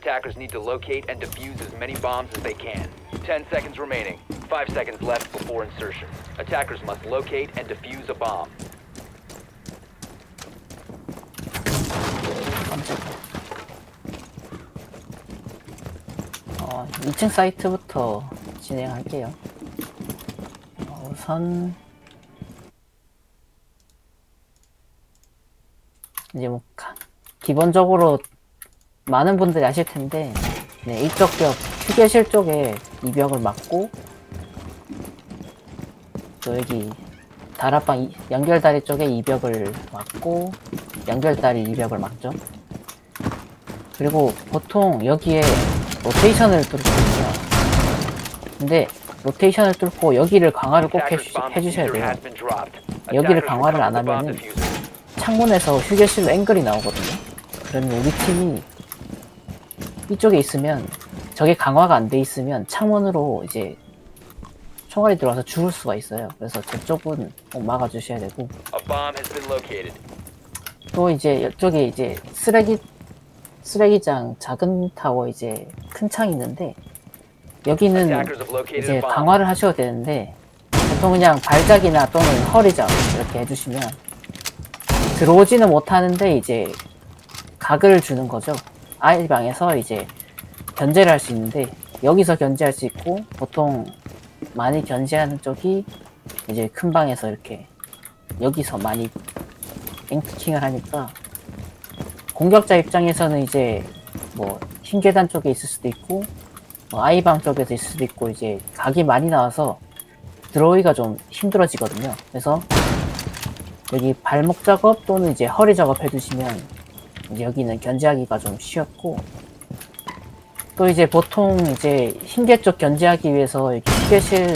Attackers need to locate and defuse as many bombs as they can. 10 seconds remaining. 5 seconds left before insertion. Attackers must locate and defuse a bomb. 깜짝이야. 2층 사이트부터 진행할게요. 우선 이제 뭐 기본적으로 많은 분들이 아실 텐데, 네, 이쪽 벽 휴게실 쪽에 이 벽을 막고, 또 여기 다락방 연결다리 쪽에 이 벽을 막고, 연결다리 이 벽을 막죠. 그리고 보통 여기에 로테이션을 뚫거든요. 근데 로테이션을 뚫고 여기를 강화를 꼭 해주셔야 돼요. 여기를 강화를 안 하면은 창문에서 휴게실로 앵글이 나오거든요. 그러면 우리 팀이 이쪽에 있으면, 저게 강화가 안 돼 있으면 창문으로 이제 총알이 들어와서 죽을 수가 있어요. 그래서 저쪽은 꼭 막아주셔야 되고, 또 이제 이쪽에 이제 쓰레기장 작은 타워 이제 큰 창이 있는데, 여기는 이제 강화를 하셔도 되는데, 보통 그냥 발작이나 또는 허리작 이렇게 해주시면 들어오지는 못하는데 이제 각을 주는 거죠. I방에서 이제 견제를 할 수 있는데, 여기서 견제할 수 있고, 보통 많이 견제하는 쪽이 이제 큰 방에서 이렇게 여기서 많이 앵킹을 하니까, 공격자 입장에서는 이제 뭐 흰 계단 쪽에 있을 수도 있고, 뭐 I방 쪽에서 있을 수도 있고, 이제 각이 많이 나와서 들어오기가 좀 힘들어지거든요. 그래서 여기 발목 작업 또는 이제 허리 작업 해주시면 이제 여기는 견제하기가 좀 쉬웠고, 또 이제 보통 이제 흰계 쪽 견제하기 위해서 이렇게 휴게실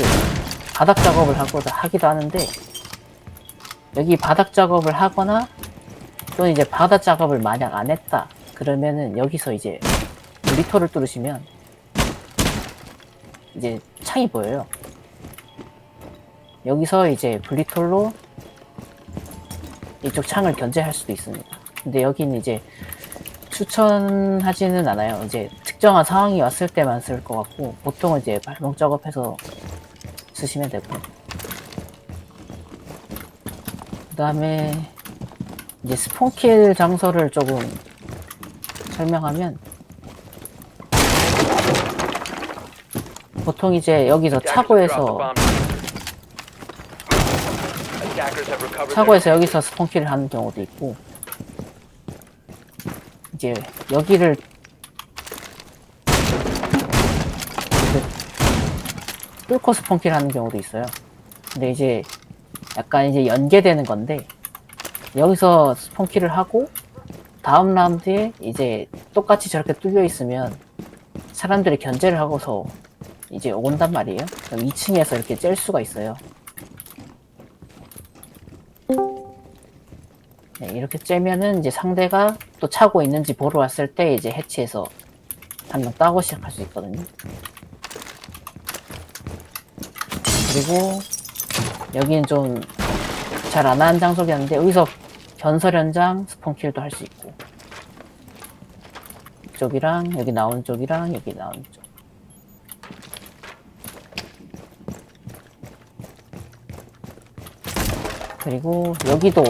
바닥 작업을 하기도 하는데, 여기 바닥 작업을 하거나 또는 이제 바닥 작업을 만약 안 했다 그러면은 여기서 이제 브리토를 뚫으시면 이제 창이 보여요. 여기서 이제 블리톨로 이쪽 창을 견제할 수도 있습니다. 근데 여기는 이제 추천하지는 않아요. 이제 특정한 상황이 왔을 때만 쓸 것 같고, 보통은 이제 발목 작업해서 쓰시면 되고, 그 다음에 이제 스폰킬 장소를 조금 설명하면, 보통 이제 여기서 차고에서 여기서 스폰킬을 하는 경우도 있고, 이제 여기를 뚫고 스폰킬 하는 경우도 있어요. 근데 이제 약간 이제 연계되는 건데, 여기서 스폰킬을 하고 다음 라운드에 이제 똑같이 저렇게 뚫려 있으면 사람들이 견제를 하고서 이제 온단 말이에요. 그럼 2층에서 이렇게 짤 수가 있어요. 네, 이렇게 째면은 이제 상대가 또 차고 있는지 보러 왔을 때 이제 해치해서 한 명 따고 시작할 수 있거든요. 그리고 여기는 좀 잘 안 하는 장소였는데, 여기서 전설 현장 스폰킬도 할 수 있고, 이쪽이랑 여기 나오는 쪽이랑 여기 나오는 쪽. 그리고 여기도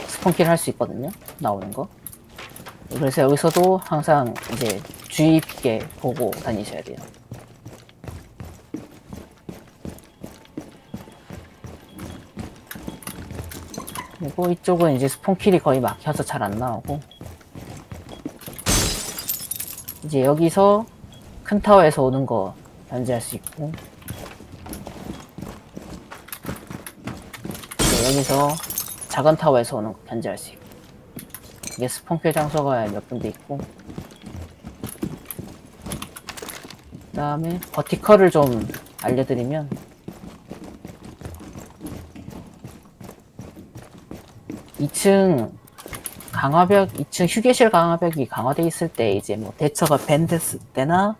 스폰킬 할 수 있거든요. 나오는 거. 그래서 여기서도 항상 이제 주의 있게 보고 다니셔야 돼요. 그리고 이쪽은 이제 스폰킬이 거의 막혀서 잘 안 나오고, 이제 여기서 큰 타워에서 오는 거 견제할 수 있고, 여기서 작은 타워에서 오는 거 견제할 수 있고, 이게 스폰킬 장소가 몇 군데 있고, 그 다음에 버티컬을 좀 알려드리면, 2층 강화벽, 2층 휴게실 강화벽이 강화돼 있을 때 이제 뭐 대처가 밴됐을 때나,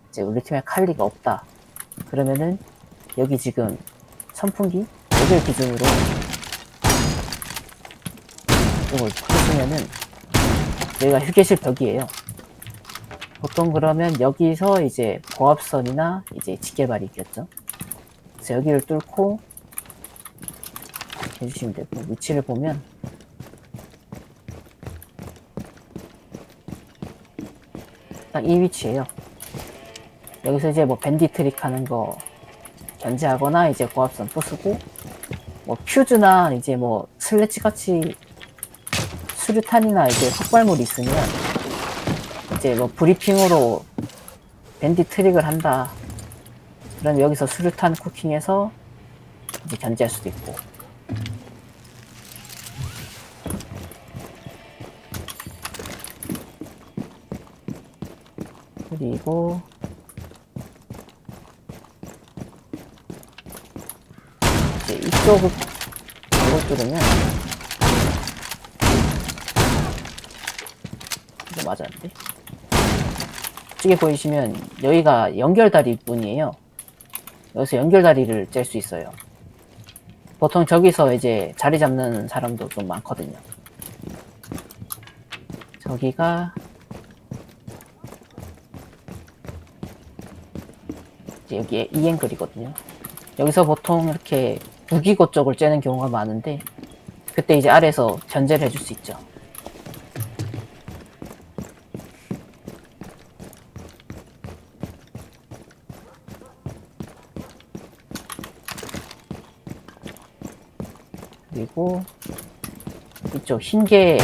이제 우리 팀에 칼리가 없다 그러면은 여기 지금 선풍기 여기를 기준으로 이걸 푸시면은 여기가 휴게실 벽이에요. 보통 그러면 여기서 이제 고압선이나 이제 직계발이 있겠죠. 그래서 여기를 뚫고 해주시면 되고, 위치를 보면 딱 이 위치예요. 여기서 이제 뭐 밴디 트릭 하는 거 견제하거나 이제 고압선 부수고, 뭐 퓨즈나 이제 뭐 슬래치 같이 수류탄이나 이제 폭발물이 있으면 이제 뭐 브리핑으로 밴디 트릭을 한다. 그럼 여기서 수류탄 쿠킹해서 이제 견제할 수도 있고. 그리고 이제 이쪽을 뚫으면 이거 맞았는데? 이쪽에 보이시면 여기가 연결다리 문이에요. 여기서 연결다리를 짤 수 있어요. 보통 저기서 이제 자리 잡는 사람도 좀 많거든요. 저기가 이제 여기에 이 앵글이거든요. 여기서 보통 이렇게 무기고 쪽을 째는 경우가 많은데, 그때 이제 아래에서 견제를 해줄 수 있죠. 그리고 이쪽 흰개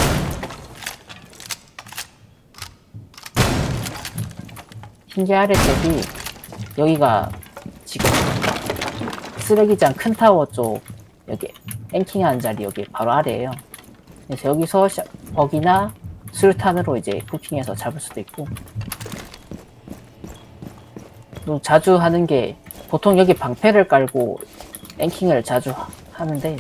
아래쪽이 여기가 지금 쓰레기장 큰 타워 쪽 여기 앵킹하는 자리 여기 바로 아래에요. 그래서 여기서 버기나 수류탄으로 이제 쿠킹해서 잡을 수도 있고, 또 자주 하는 게 보통 여기 방패를 깔고 앵킹을 자주 하는데,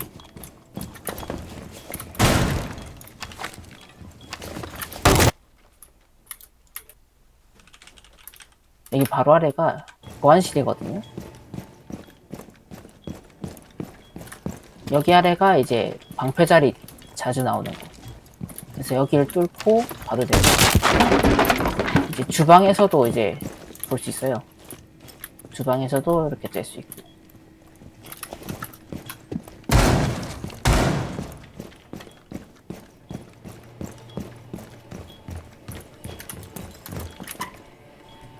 여기 바로 아래가 보안실이거든요. 여기 아래가 이제 방패 자리 자주 나오는 거. 그래서 여기를 뚫고 봐도 되고, 이제 주방에서도 이제 볼 수 있어요. 주방에서도 이렇게 뗄 수 있고.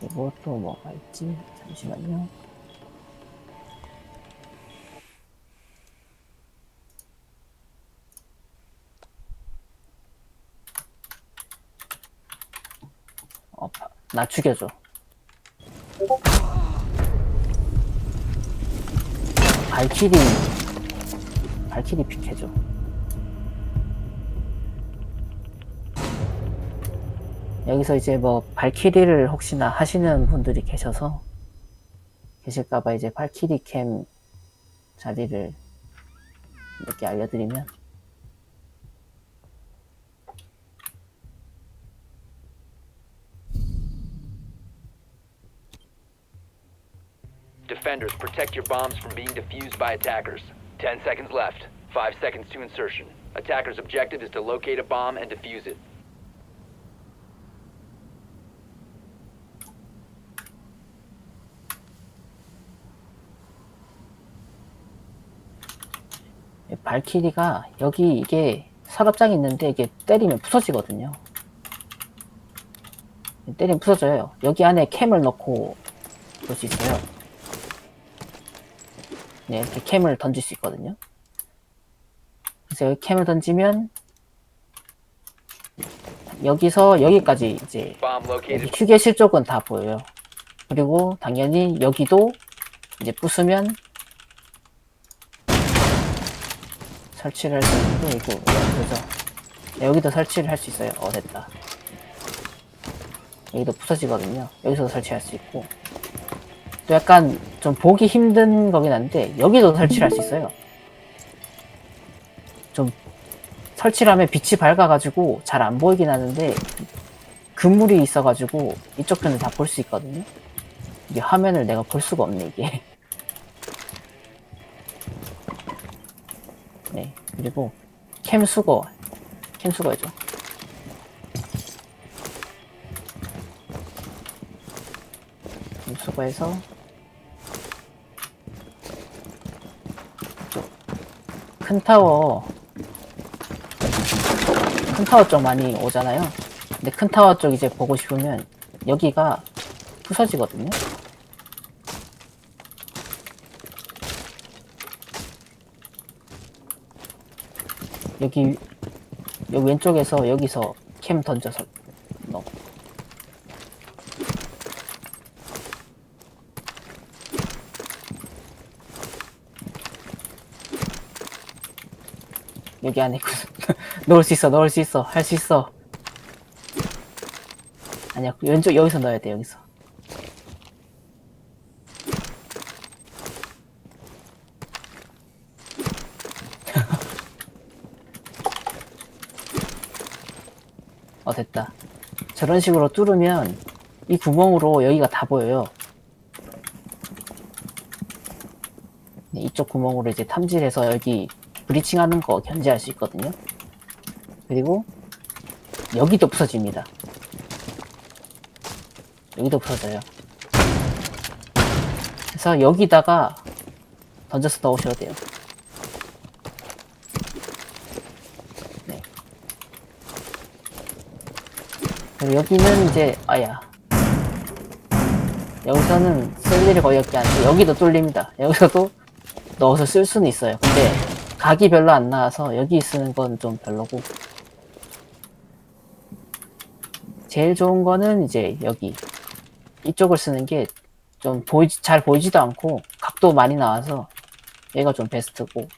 그리고 또 뭐가 있지? 잠시만요. 나 죽여줘. 발키리 픽해줘. 여기서 이제 뭐 발키리를 혹시나 하시는 분들이 계실까봐 이제 발키리 캠 자리를 이렇게 알려드리면, Defenders, protect your bombs from being defused by attackers. 10 seconds left. 5 seconds to insertion. Attackers' objective is to locate a bomb and defuse it. 발키리가 여기 이게 서랍장이 있는데 이게 때리면 부서지거든요. 때리면 부서져요. 여기 안에 캠을 넣고 볼 수 있어요. 네, 이렇게 캠을 던질 수 있거든요. 그래서 여기 캠을 던지면 여기서 여기까지 이제 여기 휴게실 쪽은 다 보여요. 그리고 당연히 여기도 이제 부수면 설치를 할 수 있는데, 이거 그죠? 네, 여기도 설치를 할 수 있어요. 됐다. 여기도 부서지거든요. 여기서도 설치할 수 있고, 또 약간 좀 보기 힘든 거긴 한데 여기도 설치를 할 수 있어요. 좀 설치를 하면 빛이 밝아가지고 잘 안 보이긴 하는데 그물이 있어가지고 이쪽 편을 다 볼 수 있거든요. 이게 화면을 내가 볼 수가 없네 이게. 네, 그리고 캠 수거해줘. 수거해서 이쪽 큰 타워 쪽 많이 오잖아요. 근데 큰 타워 쪽 이제 보고 싶으면 여기가 부서지거든요. 여기 왼쪽에서 여기서 캠 던져서 넣어. 여기 안에 넣을 수 있어. 할 수 있어. 아니야, 왼쪽 여기서 넣어야 돼. 여기서. 됐다. 저런 식으로 뚫으면 이 구멍으로 여기가 다 보여요. 네, 이쪽 구멍으로 이제 탐지해서 여기 브리칭 하는 거 견제할 수 있거든요. 그리고 여기도 부서집니다. 여기도 부서져요. 그래서 여기다가 던져서 넣으셔야 돼요. 네. 그리고 여기는 이제 여기서는 쓸 일이 거의 없지 않고 여기도 뚫립니다. 여기서도 넣어서 쓸 수는 있어요. 근데 각이 별로 안 나와서 여기 쓰는 건 좀 별로고, 제일 좋은 거는 이제 여기 이쪽을 쓰는 게 좀 잘 보이지도 않고 각도 많이 나와서 얘가 좀 베스트고,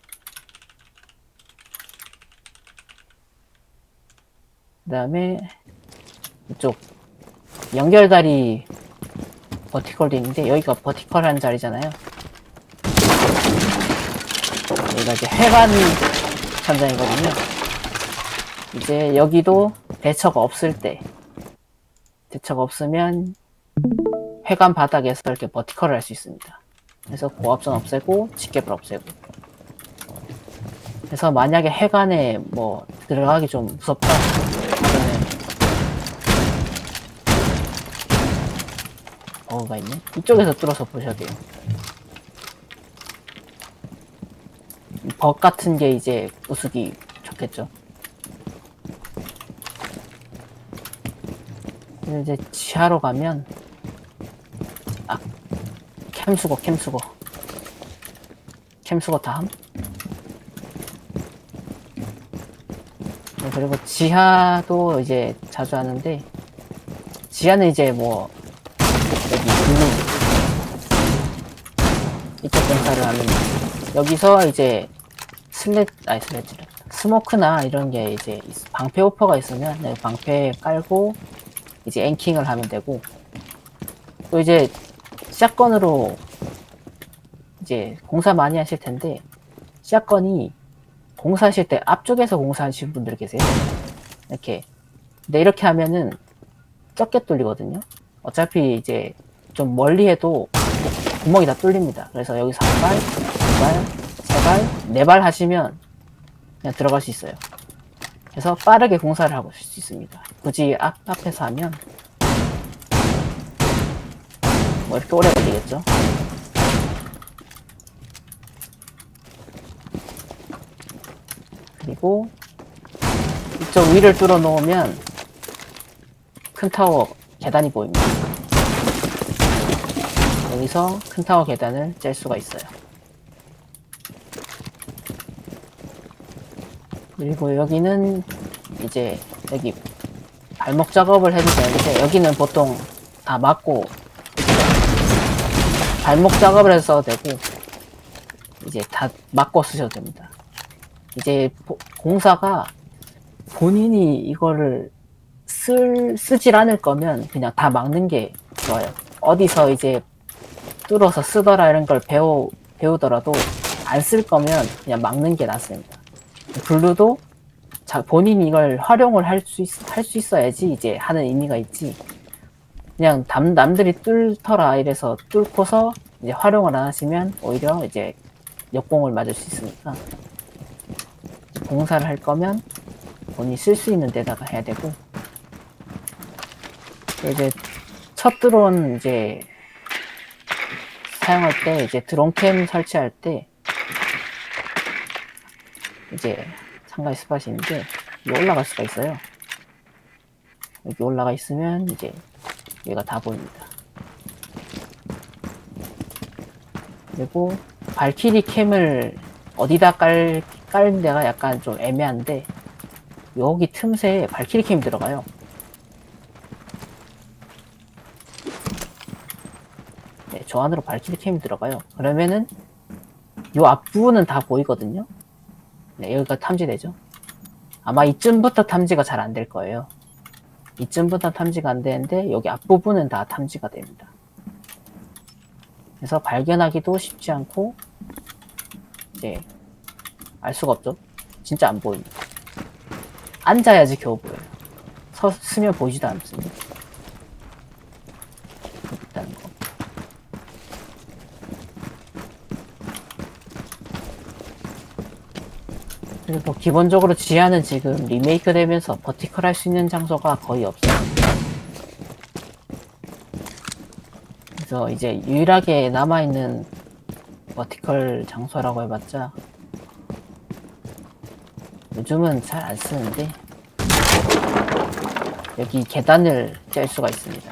그 다음에 이쪽 연결다리 버티컬도 있는데 여기가 버티컬한 자리잖아요. 여기가 이제 회관 천장이거든요. 이제 여기도 대처가 없으면 회관 바닥에서 이렇게 버티컬을 할 수 있습니다. 그래서 고압선 없애고 직ገብ을 없애고. 그래서 만약에 회관에 뭐 들어가기 좀 무섭다 그러면 버그가 있네. 이쪽에서 뚫어서 보셔야 돼요. 벅 같은 게 이제 부수기 좋겠죠. 이제 지하로 가면 캠수거 다함. 그리고 지하도 이제 자주 하는데, 지하는 이제 뭐 여기 이쪽 공사를 하면 여기서 이제 스모크나 이런 게 이제 방패 오퍼가 있으면 방패 깔고 이제 앵킹을 하면 되고, 또 이제 샷건으로 이제 공사 많이 하실 텐데, 샷건이 공사하실 때 앞쪽에서 공사하시는 분들 계세요. 이렇게. 근데 이렇게 하면은 적게 뚫리거든요. 어차피 이제 좀 멀리 해도 구멍이 다 뚫립니다. 그래서 여기서 한 발, 두 발, 세 발, 네 발 하시면 그냥 들어갈 수 있어요. 그래서 빠르게 공사를 하고 수 있습니다. 굳이 앞에서 하면 뭐 이렇게 오래 걸리겠죠. 그리고 이쪽 위를 뚫어 놓으면 큰 타워 계단이 보입니다. 여기서 큰 타워 계단을 짤 수가 있어요. 그리고 여기는 이제 여기 발목 작업을 해도 되는데, 여기는 보통 다 막고 발목 작업을 해서 되고 이제 다 막고 쓰셔도 됩니다. 이제 공사가 본인이 이거를 쓰질 않을 거면 그냥 다 막는 게 좋아요. 어디서 이제 뚫어서 쓰더라 이런 걸 배우더라도 안 쓸 거면 그냥 막는 게 낫습니다. 블루도 본인이 이걸 활용을 할 수 있어야지 이제 하는 의미가 있지, 그냥 남들이 뚫더라 이래서 뚫고서 이제 활용을 안 하시면 오히려 이제 역공을 맞을 수 있으니까, 공사를 할 거면 본인이 쓸 수 있는 데다가 해야 되고, 이제 첫 들어온 이제 사용할 때 이제 드론캠 설치할 때 이제 상가의 스팟이 있는데 여기 올라갈 수가 있어요. 여기 올라가 있으면 이제 여기가 다 보입니다. 그리고 발키리 캠을 어디다 깔는 데가 약간 좀 애매한데 여기 틈새에 발키리 캠이 들어가요. 네, 저 안으로 발키리 캠이 들어가요. 그러면은 요 앞부분은 다 보이거든요. 네, 여기가 탐지되죠. 아마 이쯤부터 탐지가 잘 안 될 거예요. 이쯤부터 탐지가 안 되는데 여기 앞부분은 다 탐지가 됩니다. 그래서 발견하기도 쉽지 않고 이제 알 수가 없죠. 진짜 안 보입니다. 앉아야지 겨우 보여요. 서면 보이지도 않습니다. 일단 거. 그리고 기본적으로 지하는 지금 리메이크 되면서 버티컬 할 수 있는 장소가 거의 없어요. 그래서 이제 유일하게 남아있는 버티컬 장소라고 해봤자 요즘은 잘 안 쓰는데 여기 계단을 짤 수가 있습니다.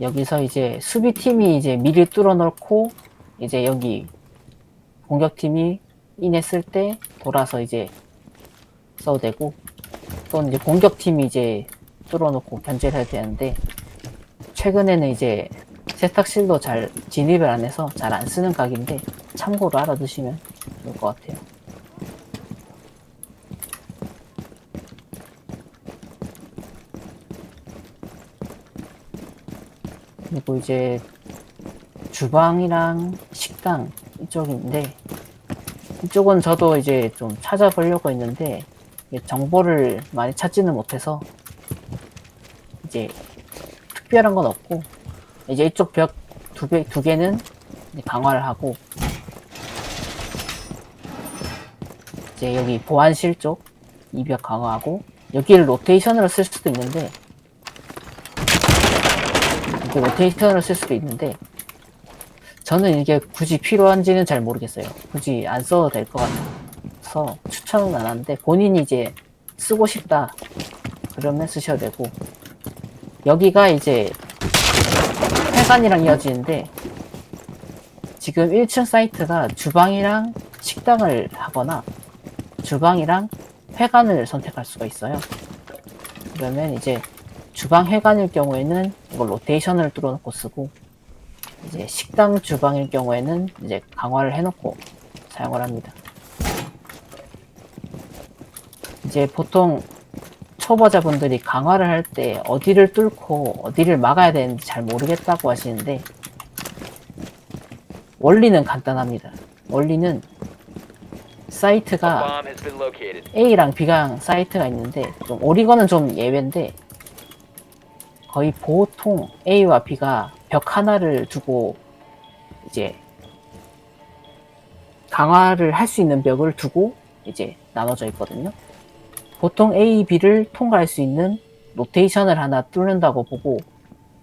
여기서 이제 수비팀이 이제 미리 뚫어 놓고 이제 여기 공격팀이 인했을 때 돌아서 이제 써도 되고 또는 이제 공격팀이 이제 뚫어 놓고 견제를 해야 되는데 최근에는 이제 세탁실도 잘 진입을 안 해서 잘 안 쓰는 각인데 참고로 알아두시면 좋을 것 같아요. 그리고 이제 주방이랑 식당 이쪽인데 이쪽은 저도 이제 좀 찾아보려고 했는데 정보를 많이 찾지는 못해서 이제 특별한 건 없고 이제 이쪽 벽 두 개는 강화를 하고 이제 여기 보안실 쪽 이 벽 강화하고 여기를 로테이션으로 쓸 수도 있는데 이게 로테이션으로 쓸 수도 있는데 저는 이게 굳이 필요한지는 잘 모르겠어요. 굳이 안 써도 될 것 같아서 추천은 안 하는데 본인이 이제 쓰고 싶다 그러면 쓰셔도 되고 여기가 이제 회관이랑 이어지는데 지금 1층 사이트가 주방이랑 식당을 하거나 주방이랑 회관을 선택할 수가 있어요. 그러면 이제 주방 회관일 경우에는 이걸 로테이션을 뚫어놓고 쓰고 이제 식당 주방일 경우에는 이제 강화를 해놓고 사용을 합니다. 이제 보통 초보자분들이 강화를 할 때 어디를 뚫고 어디를 막아야 되는지 잘 모르겠다고 하시는데 원리는 간단합니다. 원리는 사이트가 A랑 B랑 사이트가 있는데 좀 오리건은 좀 예외인데 거의 보통 A와 B가 벽 하나를 두고 이제 강화를 할 수 있는 벽을 두고 이제 나눠져 있거든요. 보통 A, B를 통과할 수 있는 로테이션을 하나 뚫는다고 보고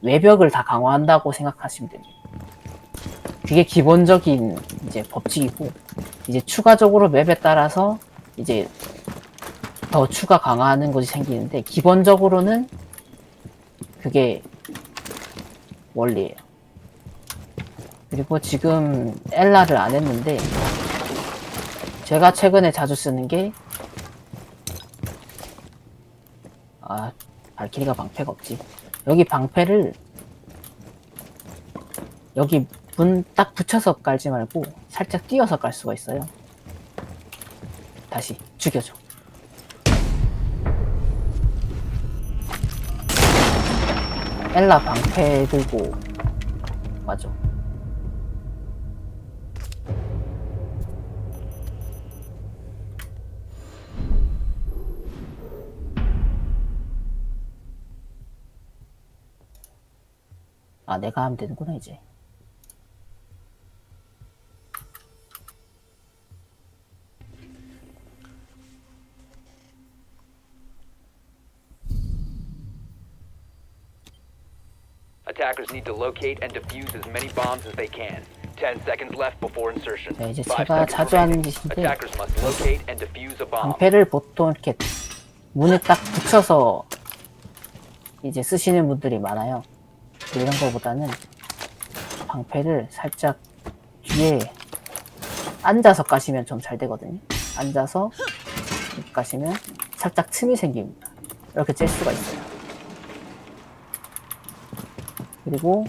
외벽을 다 강화한다고 생각하시면 됩니다. 그게 기본적인 이제 법칙이고 이제 추가적으로 맵에 따라서 이제 더 추가 강화하는 것이 생기는데 기본적으로는 그게 원리예요. 그리고 지금 엘라를 안 했는데 제가 최근에 자주 쓰는 게 발키리가 방패가 없지. 여기 방패를 여기 문 딱 붙여서 깔지 말고 살짝 띄어서 깔 수가 있어요. 다시 죽여줘. 엘라 방패 들고 맞아. 내가 하면 되는구나 이제. Attackers need to locate and defuse as many bombs as they can. 10 seconds left before insertion. 네, 이제 5 제가 seconds 자주 하는 remaining. 짓인데 Attackers must locate and defuse a bomb. 방패를 보통 이렇게 문에 딱 붙여서 이제 쓰시는 분들이 많아요. 이런 거보다는 방패를 살짝 뒤에 앉아서 까시면 좀 잘 되거든요. 앉아서 이렇게 까시면 살짝 틈이 생깁니다. 이렇게 짤 수가 있어요. 그리고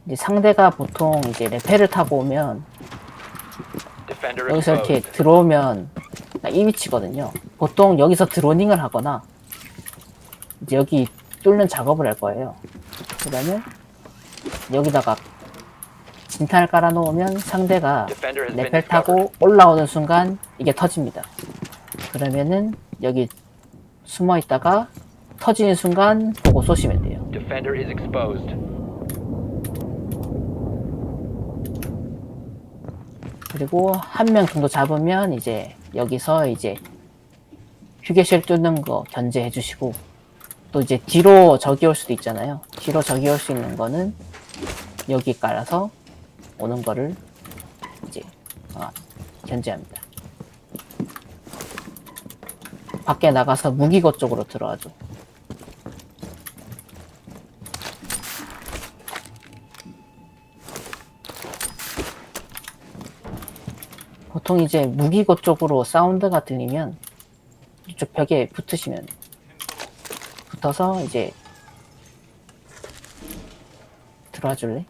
이제 상대가 보통 이제 레펠을 타고 오면 Defender 여기서 이렇게 exposed. 들어오면 이 위치거든요. 보통 여기서 드로닝을 하거나 이제 여기 뚫는 작업을 할 거예요. 그러면 여기다가 진탄을 깔아 놓으면 상대가 Defender has been 레펠 discovered. 타고 올라오는 순간 이게 터집니다. 그러면은 여기 숨어 있다가 터지는 순간 보고 쏘시면 돼요. Defender is exposed. 그리고 한 명 정도 잡으면 이제 여기서 이제 휴게실 뚫는 거 견제해 주시고, 또 이제 뒤로 적이 올 수도 있잖아요. 뒤로 적이 올 수 있는 거는 여기 깔아서 오는 거를 이제 견제합니다. 밖에 나가서 무기고 쪽으로 들어가죠. 보통 이제 무기고 쪽으로 사운드가 들리면 이쪽 벽에 붙으시면 붙어서 이제 들어와 줄래?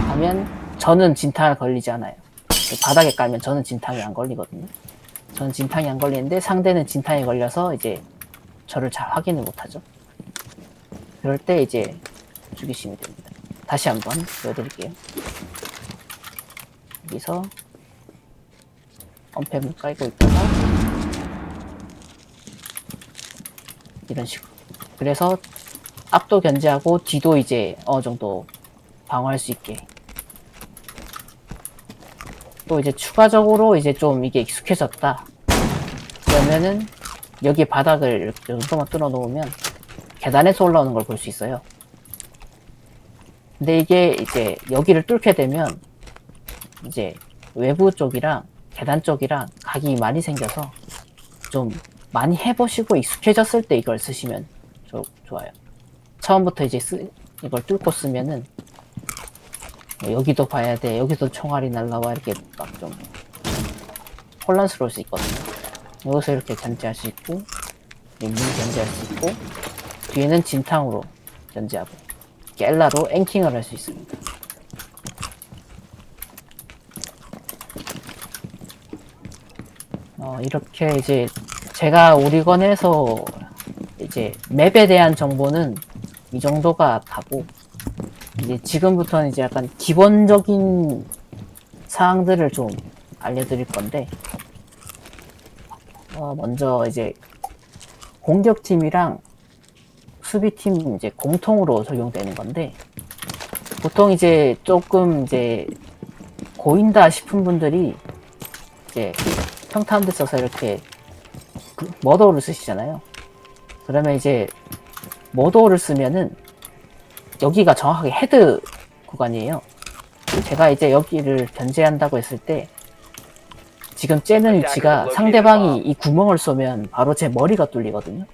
하면 저는 진탕을 걸리지 않아요. 바닥에 깔면 저는 진탕이 안 걸리거든요. 저는 진탕이 안 걸리는데 상대는 진탕이 걸려서 이제 저를 잘 확인을 못하죠. 그럴 때 이제 죽이시면 됩니다. 다시 한번 보여드릴게요. 여기서 엄폐물 깔고 있다가 이런 식으로. 그래서 앞도 견제하고 뒤도 이제 어느 정도 방어할 수 있게. 또 이제 추가적으로 이제 좀 이게 익숙해졌다. 그러면은 여기 바닥을 이렇게 정도만 뚫어 놓으면 계단에서 올라오는 걸 볼 수 있어요. 근데 이게 이제 여기를 뚫게 되면 이제 외부 쪽이랑 계단 쪽이랑 각이 많이 생겨서 좀 많이 해보시고 익숙해졌을 때 이걸 쓰시면 좋아요. 처음부터 이제 이걸 뚫고 쓰면은 여기도 봐야 돼, 여기도 총알이 날라와, 이렇게 막 좀 혼란스러울 수 있거든요. 여기서 이렇게 견제할 수 있고, 문 견제할 수 있고, 뒤에는 진탕으로 견제하고, 겔라로 앵킹을 할 수 있습니다. 이렇게 이제 제가 오리건에서 이제 맵에 대한 정보는 이 정도가 다고, 이제 지금부터는 이제 약간 기본적인 사항들을 좀 알려드릴 건데, 먼저 이제 공격팀이랑 수비팀 이제 공통으로 적용되는 건데, 보통 이제 조금 이제 고인다 싶은 분들이 이제 평타운드 써서 이렇게 머더우를 쓰시잖아요. 그러면 이제 머더우를 쓰면은 여기가 정확하게 헤드 구간이에요. 제가 이제 여기를 견제한다고 했을 때 지금 째는 위치가 상대방이 이 구멍을 쏘면 바로 제 머리가 뚫리거든요.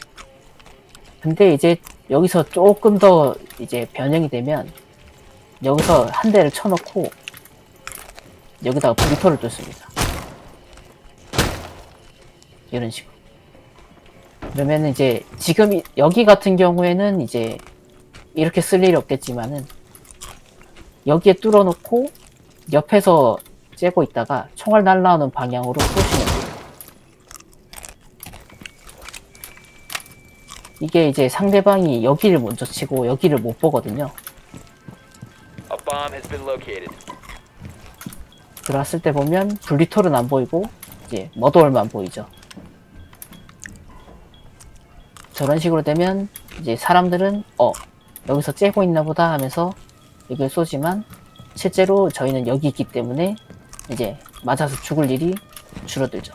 근데 이제 여기서 조금 더 이제 변형이 되면 여기서 한 대를 쳐놓고 여기다가 브리토를 뚫습니다. 이런 식으로. 그러면 이제 지금 여기 같은 경우에는 이제 이렇게 쓸 일이 없겠지만은 여기에 뚫어놓고 옆에서 째고 있다가 총알 날라오는 방향으로 쏘시면 돼요. 이게 이제 상대방이 여기를 먼저 치고 여기를 못 보거든요. A bomb has been located. 들어왔을 때 보면 블리톨은 안 보이고 이제 머더홀만 보이죠. 저런 식으로 되면 이제 사람들은 여기서 째고 있나 보다 하면서 여기를 쏘지만 실제로 저희는 여기 있기 때문에 이제 맞아서 죽을 일이 줄어들죠.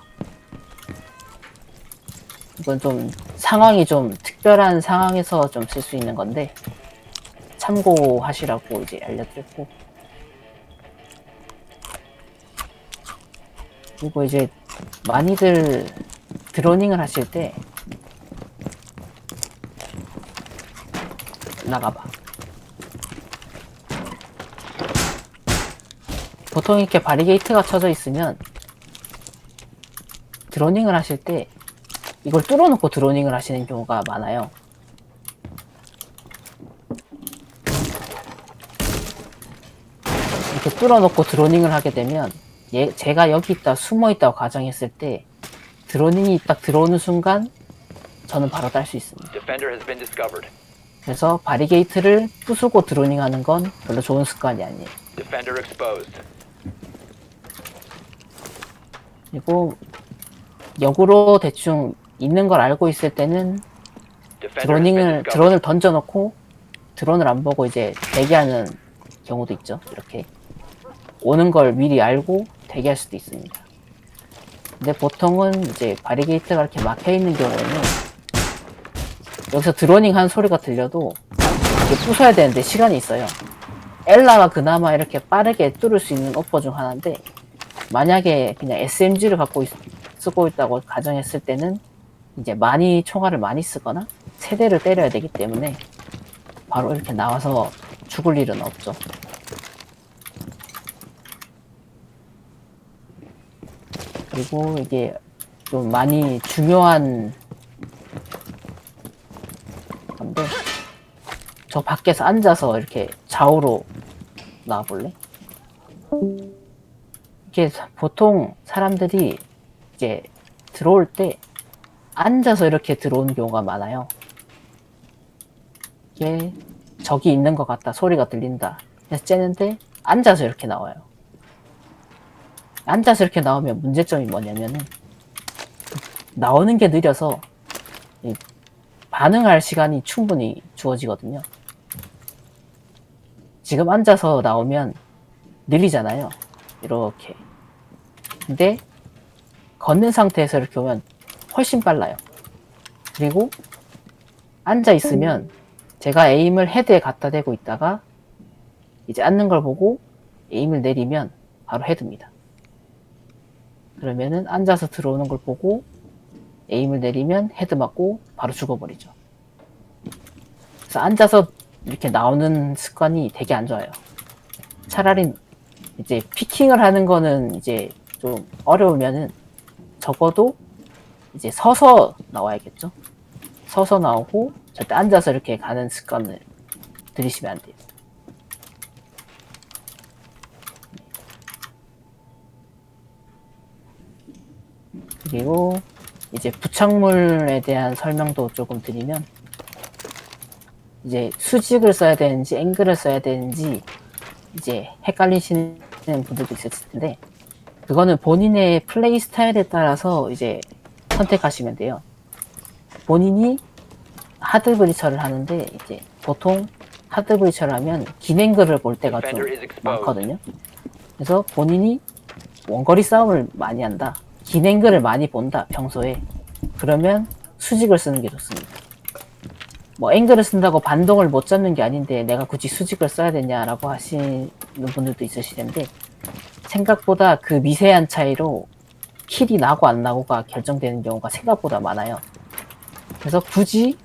이건 좀 상황이 좀 특별한 상황에서 좀 쓸 수 있는 건데 참고하시라고 이제 알려드렸고, 그리고 이제 많이들 드로닝을 하실 때 나가봐. 보통 이렇게 바리게이트가 쳐져 있으면 드로닝을 하실 때 이걸 뚫어놓고 드로닝을 하시는 경우가 많아요. 이렇게 뚫어놓고 드로닝을 하게 되면 제가 여기 있다 숨어있다고 가정했을 때 드로닝이 딱 들어오는 순간 저는 바로 딸 수 있습니다. 그래서 바리게이트를 부수고 드로닝하는 건 별로 좋은 습관이 아니에요. 그리고 역으로 대충 있는 걸 알고 있을 때는 드론을 던져놓고 드론을 안 보고 이제 대기하는 경우도 있죠. 이렇게 오는 걸 미리 알고 대기할 수도 있습니다. 근데 보통은 이제 바리게이트가 이렇게 막혀 있는 경우에는 여기서 드로닝 하는 소리가 들려도 이게 부숴야 되는데 시간이 있어요. 엘라가 그나마 이렇게 빠르게 뚫을 수 있는 오퍼 중 하나인데, 만약에 그냥 SMG를 쓰고 있다고 가정했을 때는 이제 총알을 많이 쓰거나 세대를 때려야 되기 때문에 바로 이렇게 나와서 죽을 일은 없죠. 그리고 이게 좀 많이 중요한 건데, 저 밖에서 앉아서 이렇게 좌우로 나와볼래? 이게 보통 사람들이 이제 들어올 때 앉아서 이렇게 들어오는 경우가 많아요. 이게 적이 있는 것 같다, 소리가 들린다 해서 째는데 앉아서 이렇게 나와요. 앉아서 이렇게 나오면 문제점이 뭐냐면은 나오는 게 느려서 반응할 시간이 충분히 주어지거든요. 지금 앉아서 나오면 느리잖아요. 이렇게. 근데 걷는 상태에서 이렇게 오면 훨씬 빨라요. 그리고 앉아 있으면 제가 에임을 헤드에 갖다 대고 있다가 이제 앉는 걸 보고 에임을 내리면 바로 헤드입니다. 그러면은 앉아서 들어오는 걸 보고 에임을 내리면 헤드 맞고 바로 죽어버리죠. 그래서 앉아서 이렇게 나오는 습관이 되게 안 좋아요. 차라리 이제 피킹을 하는 거는 이제 좀 어려우면은 적어도 이제 서서 나와야겠죠. 서서 나오고 절대 앉아서 이렇게 가는 습관을 들이시면 안 돼요. 그리고 이제 부착물에 대한 설명도 조금 드리면, 이제 수직을 써야 되는지 앵글을 써야 되는지 이제 헷갈리시는 분들도 있을 텐데, 그거는 본인의 플레이 스타일에 따라서 이제 선택하시면 돼요. 본인이 하드 브리처를 하는데 이제 보통 하드 브리처를 하면 긴 앵글을 볼 때가 좀 많거든요. 그래서 본인이 원거리 싸움을 많이 한다, 긴 앵글을 많이 본다 평소에, 그러면 수직을 쓰는 게 좋습니다. 뭐 앵글을 쓴다고 반동을 못 잡는 게 아닌데 내가 굳이 수직을 써야 되냐라고 하시는 분들도 있으실 텐데, 생각보다 그 미세한 차이로 킬이 나고 안 나고가 결정되는 경우가 생각보다 많아요. 그래서 굳이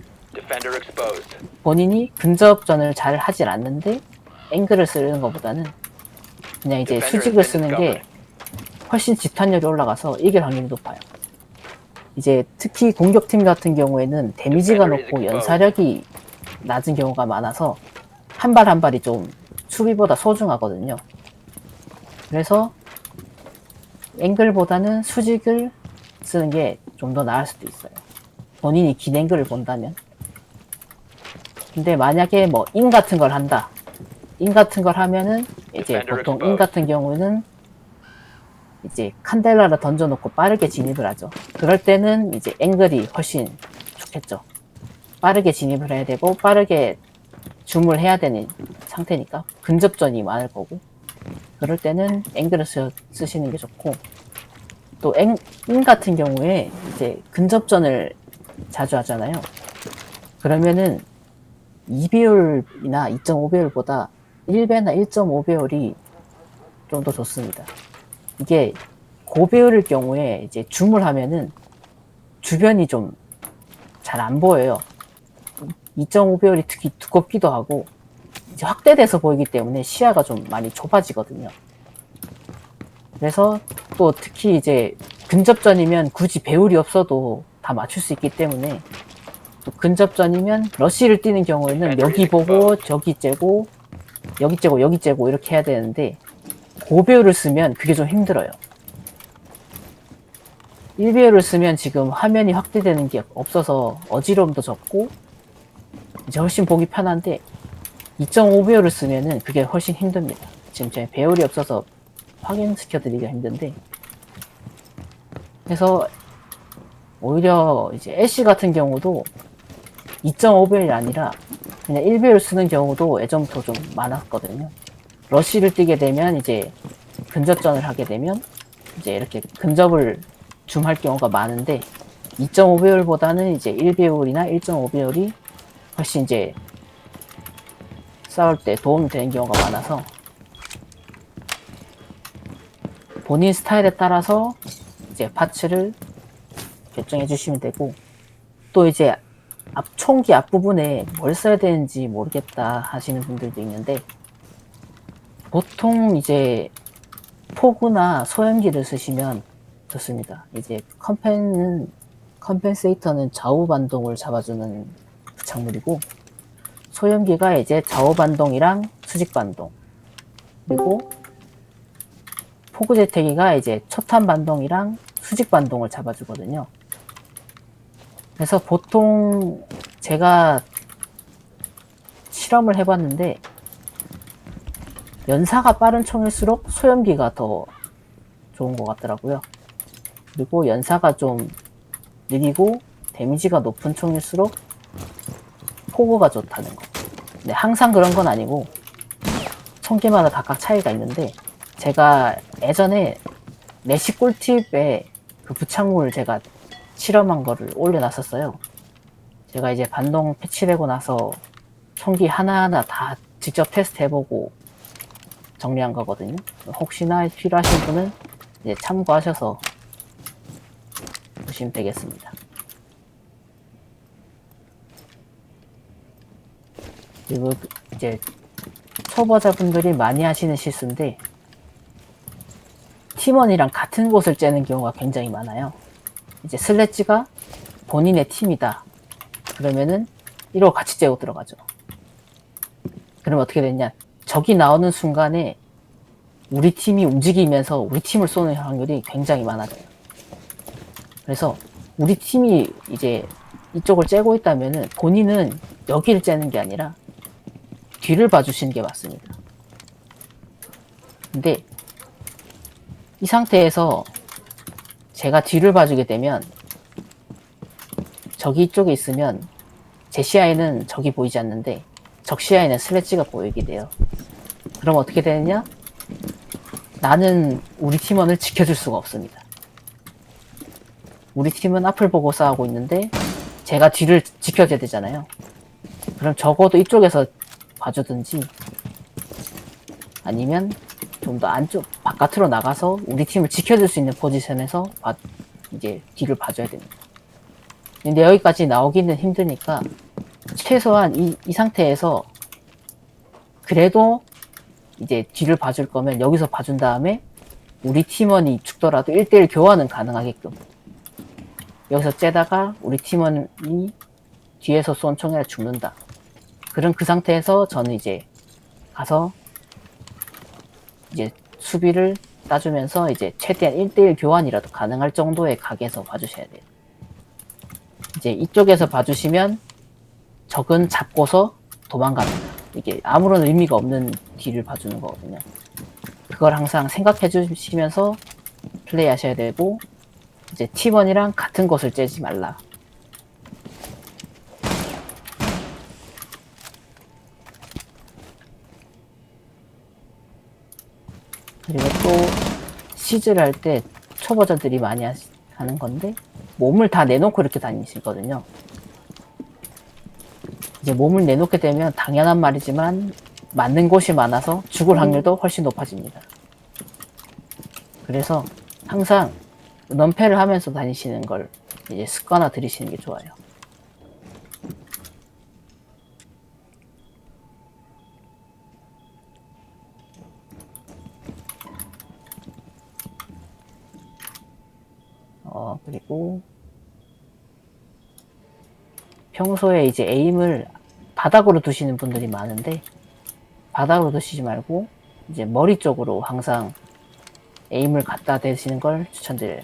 본인이 근접전을 잘 하질 않는데 앵글을 쓰는 것보다는 그냥 이제 수직을 쓰는 게 훨씬 집탄율이 올라가서 이길 확률이 높아요. 이제 특히 공격팀 같은 경우에는 데미지가 높고 연사력이 낮은 경우가 많아서 한 발 한 발이 좀 수비보다 소중하거든요. 그래서 앵글보다는 수직을 쓰는 게 좀 더 나을 수도 있어요. 본인이 긴 앵글을 본다면. 근데 만약에 뭐 인 같은 걸 한다, 인 같은 걸 하면은 이제 보통 인 같은 경우는 이제 칸델라를 던져놓고 빠르게 진입을 하죠. 그럴 때는 이제 앵글이 훨씬 좋겠죠. 빠르게 진입을 해야 되고 빠르게 줌을 해야 되는 상태니까 근접전이 많을 거고, 그럴 때는 앵글을 쓰시는 게 좋고, 또 앵 같은 경우에 이제 근접전을 자주 하잖아요. 그러면은 2배율이나 2.5배율보다 1배나 1.5배율이 좀 더 좋습니다. 이게 고배율일 경우에 이제 줌을 하면은 주변이 좀 잘 안 보여요. 2.5배율이 특히 두껍기도 하고 이제 확대돼서 보이기 때문에 시야가 좀 많이 좁아지거든요. 그래서 또 특히 이제 근접전이면 굳이 배율이 없어도 다 맞출 수 있기 때문에, 또 근접전이면 러쉬를 뛰는 경우에는 여기 보고 저기 째고 여기 째고 여기 째고 이렇게 해야 되는데, 고배율을 쓰면 그게 좀 힘들어요. 1배율을 쓰면 지금 화면이 확대되는 게 없어서 어지러움도 적고 이제 훨씬 보기 편한데, 2.5배율을 쓰면은 그게 훨씬 힘듭니다. 지금 제 배율이 없어서 확인시켜 드리기가 힘든데, 그래서 오히려 이제 애쉬 같은 경우도 2.5배율이 아니라 그냥 1배율 쓰는 경우도 예전부터 좀 많았거든요. 러쉬를 뛰게 되면 이제 근접전을 하게 되면 이제 이렇게 근접을 줌할 경우가 많은데, 2.5배율보다는 이제 1배율이나 1.5배율이 훨씬 이제 싸울 때 도움이 되는 경우가 많아서 본인 스타일에 따라서 이제 파츠를 결정해 주시면 되고, 또 이제 총기 앞부분에 뭘 써야 되는지 모르겠다 하시는 분들도 있는데, 보통 이제 포구나 소형기를 쓰시면 좋습니다. 이제 컴펜세이터는 좌우 반동을 잡아주는 부착물이고, 소형기가 이제 좌우 반동이랑 수직 반동, 그리고 포구 재태기가 이제 초탄 반동이랑 수직 반동을 잡아주거든요. 그래서 보통 제가 실험을 해봤는데, 연사가 빠른 총일수록 소형기가 더 좋은 것 같더라고요. 그리고 연사가 좀 느리고 데미지가 높은 총일수록 포구가 좋다는 거. 근데 항상 그런 건 아니고 총기마다 각각 차이가 있는데, 제가 예전에 내시 꿀팁에 그 부착물 제가 실험한 거를 올려놨었어요. 제가 이제 반동 패치되고 나서 총기 하나하나 다 직접 테스트 해보고 정리한 거거든요. 혹시나 필요하신 분은 이제 참고하셔서 보시면 되겠습니다. 그리고 이제 초보자분들이 많이 하시는 실수인데, 팀원이랑 같은 곳을 째는 경우가 굉장히 많아요. 이제 슬래지가 본인의 팀이다 그러면은 이러고 같이 째고 들어가죠. 그러면 어떻게 되냐, 적이 나오는 순간에 우리 팀이 움직이면서 우리 팀을 쏘는 확률이 굉장히 많아져요. 그래서 우리 팀이 이제 이쪽을 째고 있다면은 본인은 여기를 째는 게 아니라 뒤를 봐주시는 게 맞습니다. 근데 이 상태에서 제가 뒤를 봐주게 되면 적이 이쪽에 있으면 제 시야에는 적이 보이지 않는데 적 시야에는 슬래지가 보이게 돼요. 그럼 어떻게 되느냐? 나는 우리 팀원을 지켜줄 수가 없습니다. 우리 팀은 앞을 보고 싸우고 있는데 제가 뒤를 지켜줘야 되잖아요. 그럼 적어도 이쪽에서 봐주든지 아니면 좀 더 안쪽 바깥으로 나가서 우리 팀을 지켜줄 수 있는 포지션에서 이제 뒤를 봐줘야 됩니다. 근데 여기까지 나오기는 힘드니까 최소한 이 상태에서 그래도 이제 뒤를 봐줄 거면 여기서 봐준 다음에 우리 팀원이 죽더라도 1대1 교환은 가능하게끔 여기서 째다가 우리 팀원이 뒤에서 쏜 총에 죽는다. 그럼 그 상태에서 저는 이제 가서 이제 수비를 따주면서 이제 최대한 1대1 교환이라도 가능할 정도의 각에서 봐주셔야 돼요. 이제 이쪽에서 봐주시면 적은 잡고서 도망갑니다. 이게 아무런 의미가 없는 뒤를 봐주는 거거든요. 그걸 항상 생각해 주시면서 플레이 하셔야 되고, 이제 팀원이랑 같은 곳을 째지 말라. 그리고 또 시즈를 할 때 초보자들이 많이 하는 건데 몸을 다 내놓고 이렇게 다니시거든요. 이제 몸을 내놓게 되면 당연한 말이지만 맞는 곳이 많아서 죽을 확률도 훨씬 높아집니다. 그래서 항상 넌패를 하면서 다니시는 걸 이제 습관화 들이시는 게 좋아요. 그리고 평소에 이제 에임을 바닥으로 두시는 분들이 많은데 바닥으로 두시지 말고 이제 머리 쪽으로 항상 에임을 갖다 대시는 걸 추천드려요.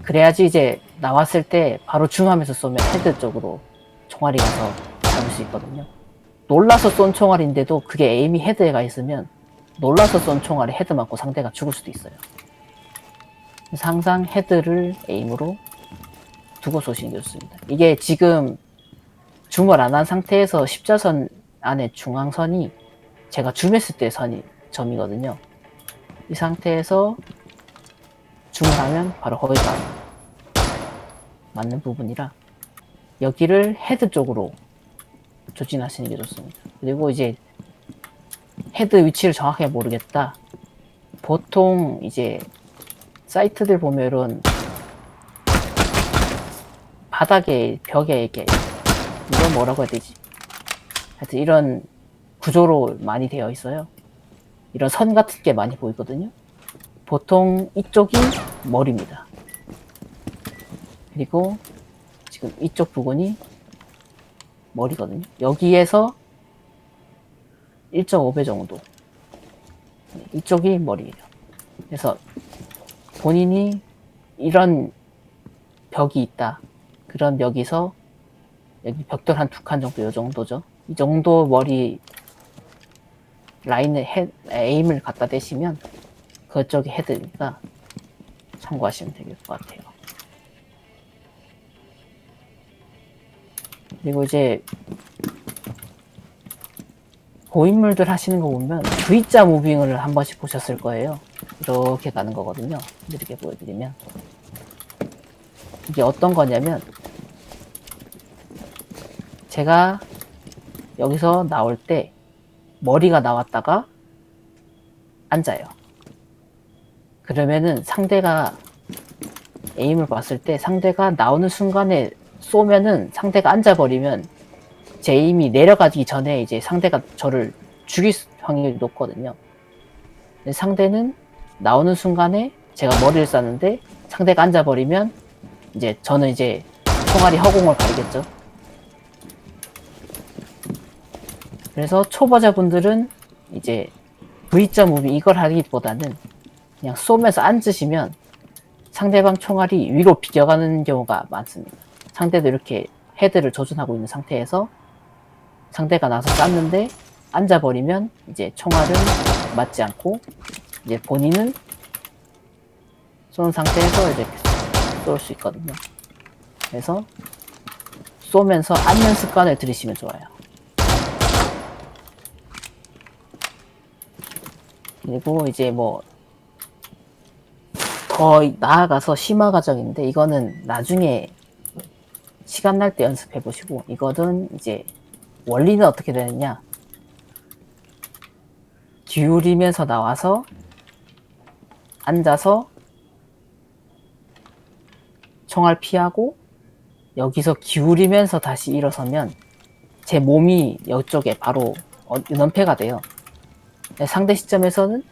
그래야지 이제 나왔을 때 바로 줌하면서 쏘면 헤드 쪽으로 총알이 가서 잡을 수 있거든요. 놀라서 쏜 총알인데도 그게 에임이 헤드에 가 있으면 놀라서 쏜 총알에 헤드 맞고 상대가 죽을 수도 있어요. 그래서 항상 헤드를 에임으로 두고 쏘시는 게 좋습니다. 이게 지금 줌을 안 한 상태에서 십자선 안에 중앙선이 제가 줌했을 때 점이거든요. 이 상태에서 줌을 하면 바로 거기가 맞는 부분이라 여기를 헤드 쪽으로 조진하시는 게 좋습니다. 그리고 이제 헤드 위치를 정확하게 모르겠다. 보통 이제 사이트들 보면은 바닥에 벽에 이렇게 이건 뭐라고 해야 되지? 하여튼 이런 구조로 많이 되어 있어요. 이런 선 같은 게 많이 보이거든요. 보통 이쪽이 머리입니다. 그리고 지금 이쪽 부분이 머리거든요. 여기에서 1.5배 정도 이쪽이 머리예요. 그래서 본인이 이런 벽이 있다. 그런 벽에서 여기 벽돌 한 2칸 정도 이 정도죠. 이 정도 머리 라인에 에임을 갖다 대시면 그쪽이 헤드니까 참고하시면 될 것 같아요. 그리고 이제 고인물들 하시는 거 보면 V자 무빙을 한 번씩 보셨을 거예요. 이렇게 가는 거거든요. 이렇게 보여드리면 이게 어떤 거냐면 제가 여기서 나올 때 머리가 나왔다가 앉아요. 그러면은 상대가 에임을 봤을 때 상대가 나오는 순간에 쏘면은 상대가 앉아버리면 제 에임이 내려가기 전에 이제 상대가 저를 죽일 확률이 높거든요. 근데 상대는 나오는 순간에 제가 머리를 쐈는데 상대가 앉아버리면 이제 저는 이제 총알이 허공을 가리겠죠. 그래서 초보자분들은 이제 V자 무빙 이걸 하기보다는 그냥 쏘면서 앉으시면 상대방 총알이 위로 비겨가는 경우가 많습니다. 상대도 이렇게 헤드를 조준하고 있는 상태에서 상대가 나서 쐈는데 앉아버리면 이제 총알은 맞지 않고 이제 본인은 쏘는 상태에서 이제 쏠 수 있거든요. 그래서 쏘면서 앉는 습관을 들이시면 좋아요. 그리고 이제 뭐 더 나아가서 심화 과정인데 이거는 나중에 시간 날 때 연습해 보시고, 이거는 이제 원리는 어떻게 되느냐, 기울이면서 나와서 앉아서 총알 피하고 여기서 기울이면서 다시 일어서면 제 몸이 이쪽에 바로 연패가 돼요. 상대 시점에서는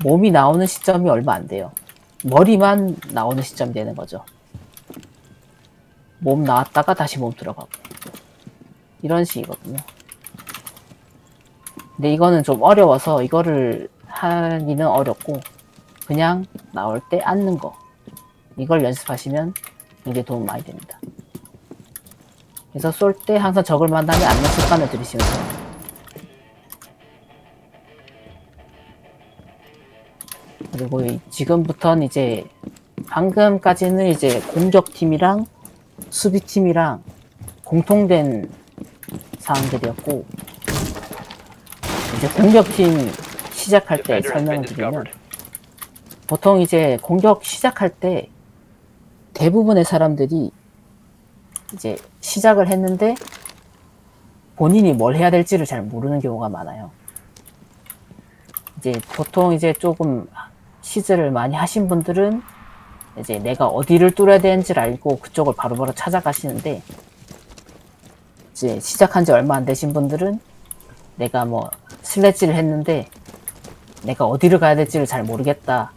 몸이 나오는 시점이 얼마 안 돼요. 머리만 나오는 시점이 되는 거죠. 몸 나왔다가 다시 몸 들어가고 이런 식이거든요. 근데 이거는 좀 어려워서 이거를 하기는 어렵고 그냥 나올 때 앉는 거, 이걸 연습하시면 굉장히 도움 많이 됩니다. 그래서 쏠 때 항상 적을 만나면 앉는 습관을 들이시면 돼요. 그리고 지금부터는 이제 방금까지는 이제 공격팀이랑 수비팀이랑 공통된 사항들이었고, 이제 공격팀 시작할 때 설명을 드리면 보통 이제 공격 시작할 때 대부분의 사람들이 이제 시작을 했는데 본인이 뭘 해야 될지를 잘 모르는 경우가 많아요. 이제 보통 이제 조금 시즈를 많이 하신 분들은 이제 내가 어디를 뚫어야 되는지를 알고 그쪽을 바로바로 찾아가시는데, 이제 시작한 지 얼마 안 되신 분들은 내가 뭐 슬래지를 했는데 내가 어디를 가야 될지를 잘 모르겠다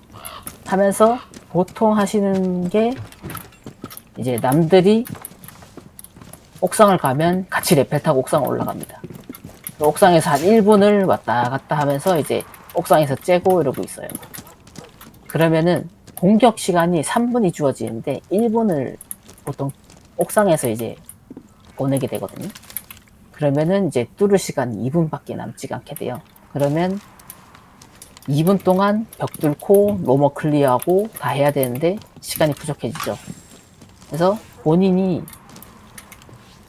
하면서 보통 하시는 게, 이제 남들이 옥상을 가면 같이 레펠 타고 옥상 올라갑니다. 옥상에서 한 1분을 왔다 갔다 하면서 이제 옥상에서 째고 이러고 있어요. 그러면은 공격 시간이 3분이 주어지는데 1분을 보통 옥상에서 이제 보내게 되거든요. 그러면은 이제 뚫을 시간이 2분밖에 남지가 않게 돼요. 그러면 2분 동안 벽 뚫고 로머 클리어하고 다 해야 되는데 시간이 부족해지죠. 그래서 본인이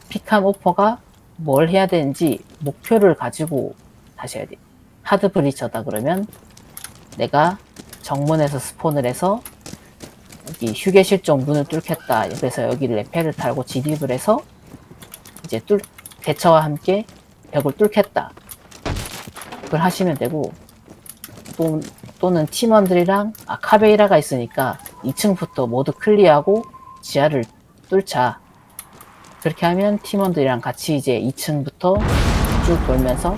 픽한 오퍼가 뭘 해야 되는지 목표를 가지고 하셔야 돼요. 하드 브리처다 그러면 내가 정문에서 스폰을 해서 여기 휴게실 쪽 문을 뚫겠다. 그래서 여기 레펠을 달고 진입을 해서 이제 대처와 함께 벽을 뚫겠다. 그걸 하시면 되고, 또는 팀원들이랑 카베이라가 있으니까 2층부터 모두 클리어하고 지하를 뚫자. 그렇게 하면 팀원들이랑 같이 이제 2층부터 쭉 돌면서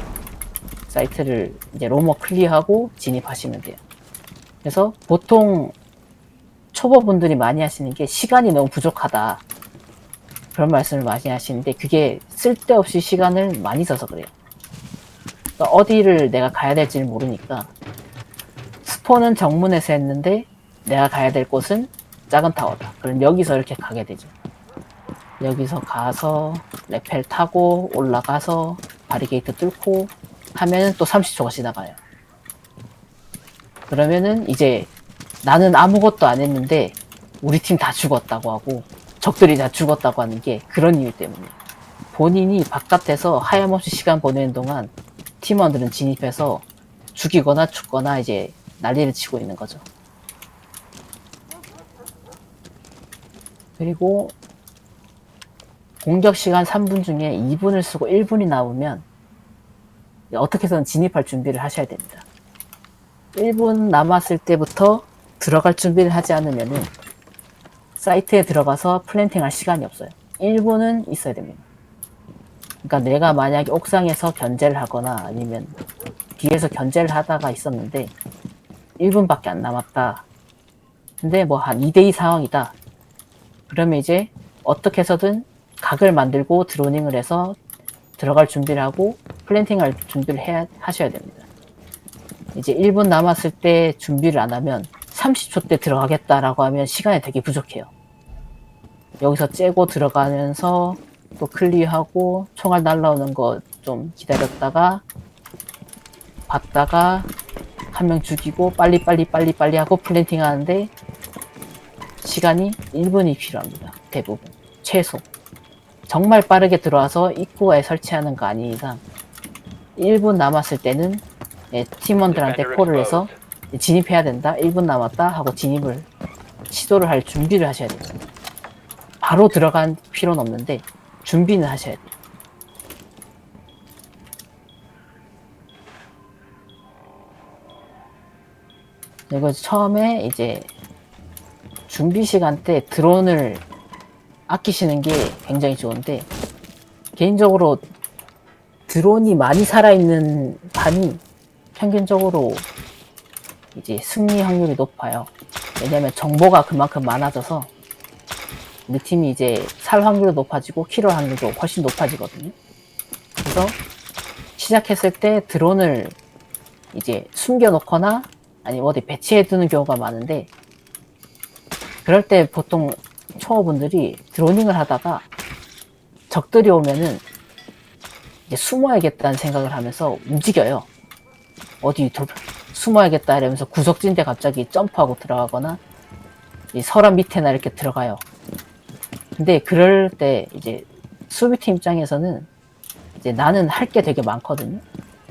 사이트를 이제 로머 클리어하고 진입하시면 돼요. 그래서 보통 초보분들이 많이 하시는 게 시간이 너무 부족하다, 그런 말씀을 많이 하시는데, 그게 쓸데없이 시간을 많이 써서 그래요. 그러니까 어디를 내가 가야 될지를 모르니까, 스폰은 정문에서 했는데 내가 가야 될 곳은 작은 타워다. 그럼 여기서 이렇게 가게 되죠. 여기서 가서 레펠 타고 올라가서 바리게이트 뚫고 하면은 또 30초가 지나가요. 그러면은 이제 나는 아무것도 안 했는데 우리 팀 다 죽었다고 하고 적들이 다 죽었다고 하는 게 그런 이유 때문에, 본인이 바깥에서 하염없이 시간 보내는 동안 팀원들은 진입해서 죽이거나 죽거나 이제 난리를 치고 있는 거죠. 그리고 공격 시간 3분 중에 2분을 쓰고 1분이 남으면 어떻게 해서든 진입할 준비를 하셔야 됩니다. 1분 남았을 때부터 들어갈 준비를 하지 않으면은 사이트에 들어가서 플랜팅 할 시간이 없어요. 1분은 있어야 됩니다. 그러니까 내가 만약에 옥상에서 견제를 하거나 아니면 뒤에서 견제를 하다가 있었는데 1분밖에 안 남았다. 근데 뭐 한 2대2 상황이다. 그러면 이제 어떻게 해서든 각을 만들고 드로닝을 해서 들어갈 준비를 하고 플랜팅 할 준비를 하셔야 됩니다. 이제 1분 남았을 때 준비를 안 하면 30초 때 들어가겠다라고 하면 시간이 되게 부족해요. 여기서 째고 들어가면서 또 클리어하고 총알 날라오는 거 좀 기다렸다가 봤다가 한 명 죽이고 빨리 하고 플랜팅 하는데 시간이 1분이 필요합니다. 대부분. 최소. 정말 빠르게 들어와서 입구에 설치하는 거 아닌 이상 1분 남았을 때는 팀원들한테 콜을 해서 진입해야 된다, 1분 남았다 하고 진입을 시도를 할 준비를 하셔야 됩니다. 바로 들어갈 필요는 없는데 준비는 하셔야 돼요. 그리고 처음에 이제 준비 시간 때 드론을 아끼시는 게 굉장히 좋은데, 개인적으로 드론이 많이 살아있는 판이 평균적으로 이제 승리 확률이 높아요. 왜냐면 정보가 그만큼 많아져서 우리 팀이 이제 살 확률도 높아지고 킬럴 확률도 훨씬 높아지거든요. 그래서 시작했을 때 드론을 이제 숨겨놓거나 아니면 어디 배치해두는 경우가 많은데, 그럴 때 보통 초보분들이 드로닝을 하다가 적들이 오면은 이제 숨어야겠다는 생각을 하면서 움직여요. 어디 숨어야겠다 이러면서 구석진데 갑자기 점프하고 들어가거나 이 서랍 밑에나 이렇게 들어가요. 근데 그럴 때 이제 수비팀 입장에서는 이제 나는 할 게 되게 많거든요.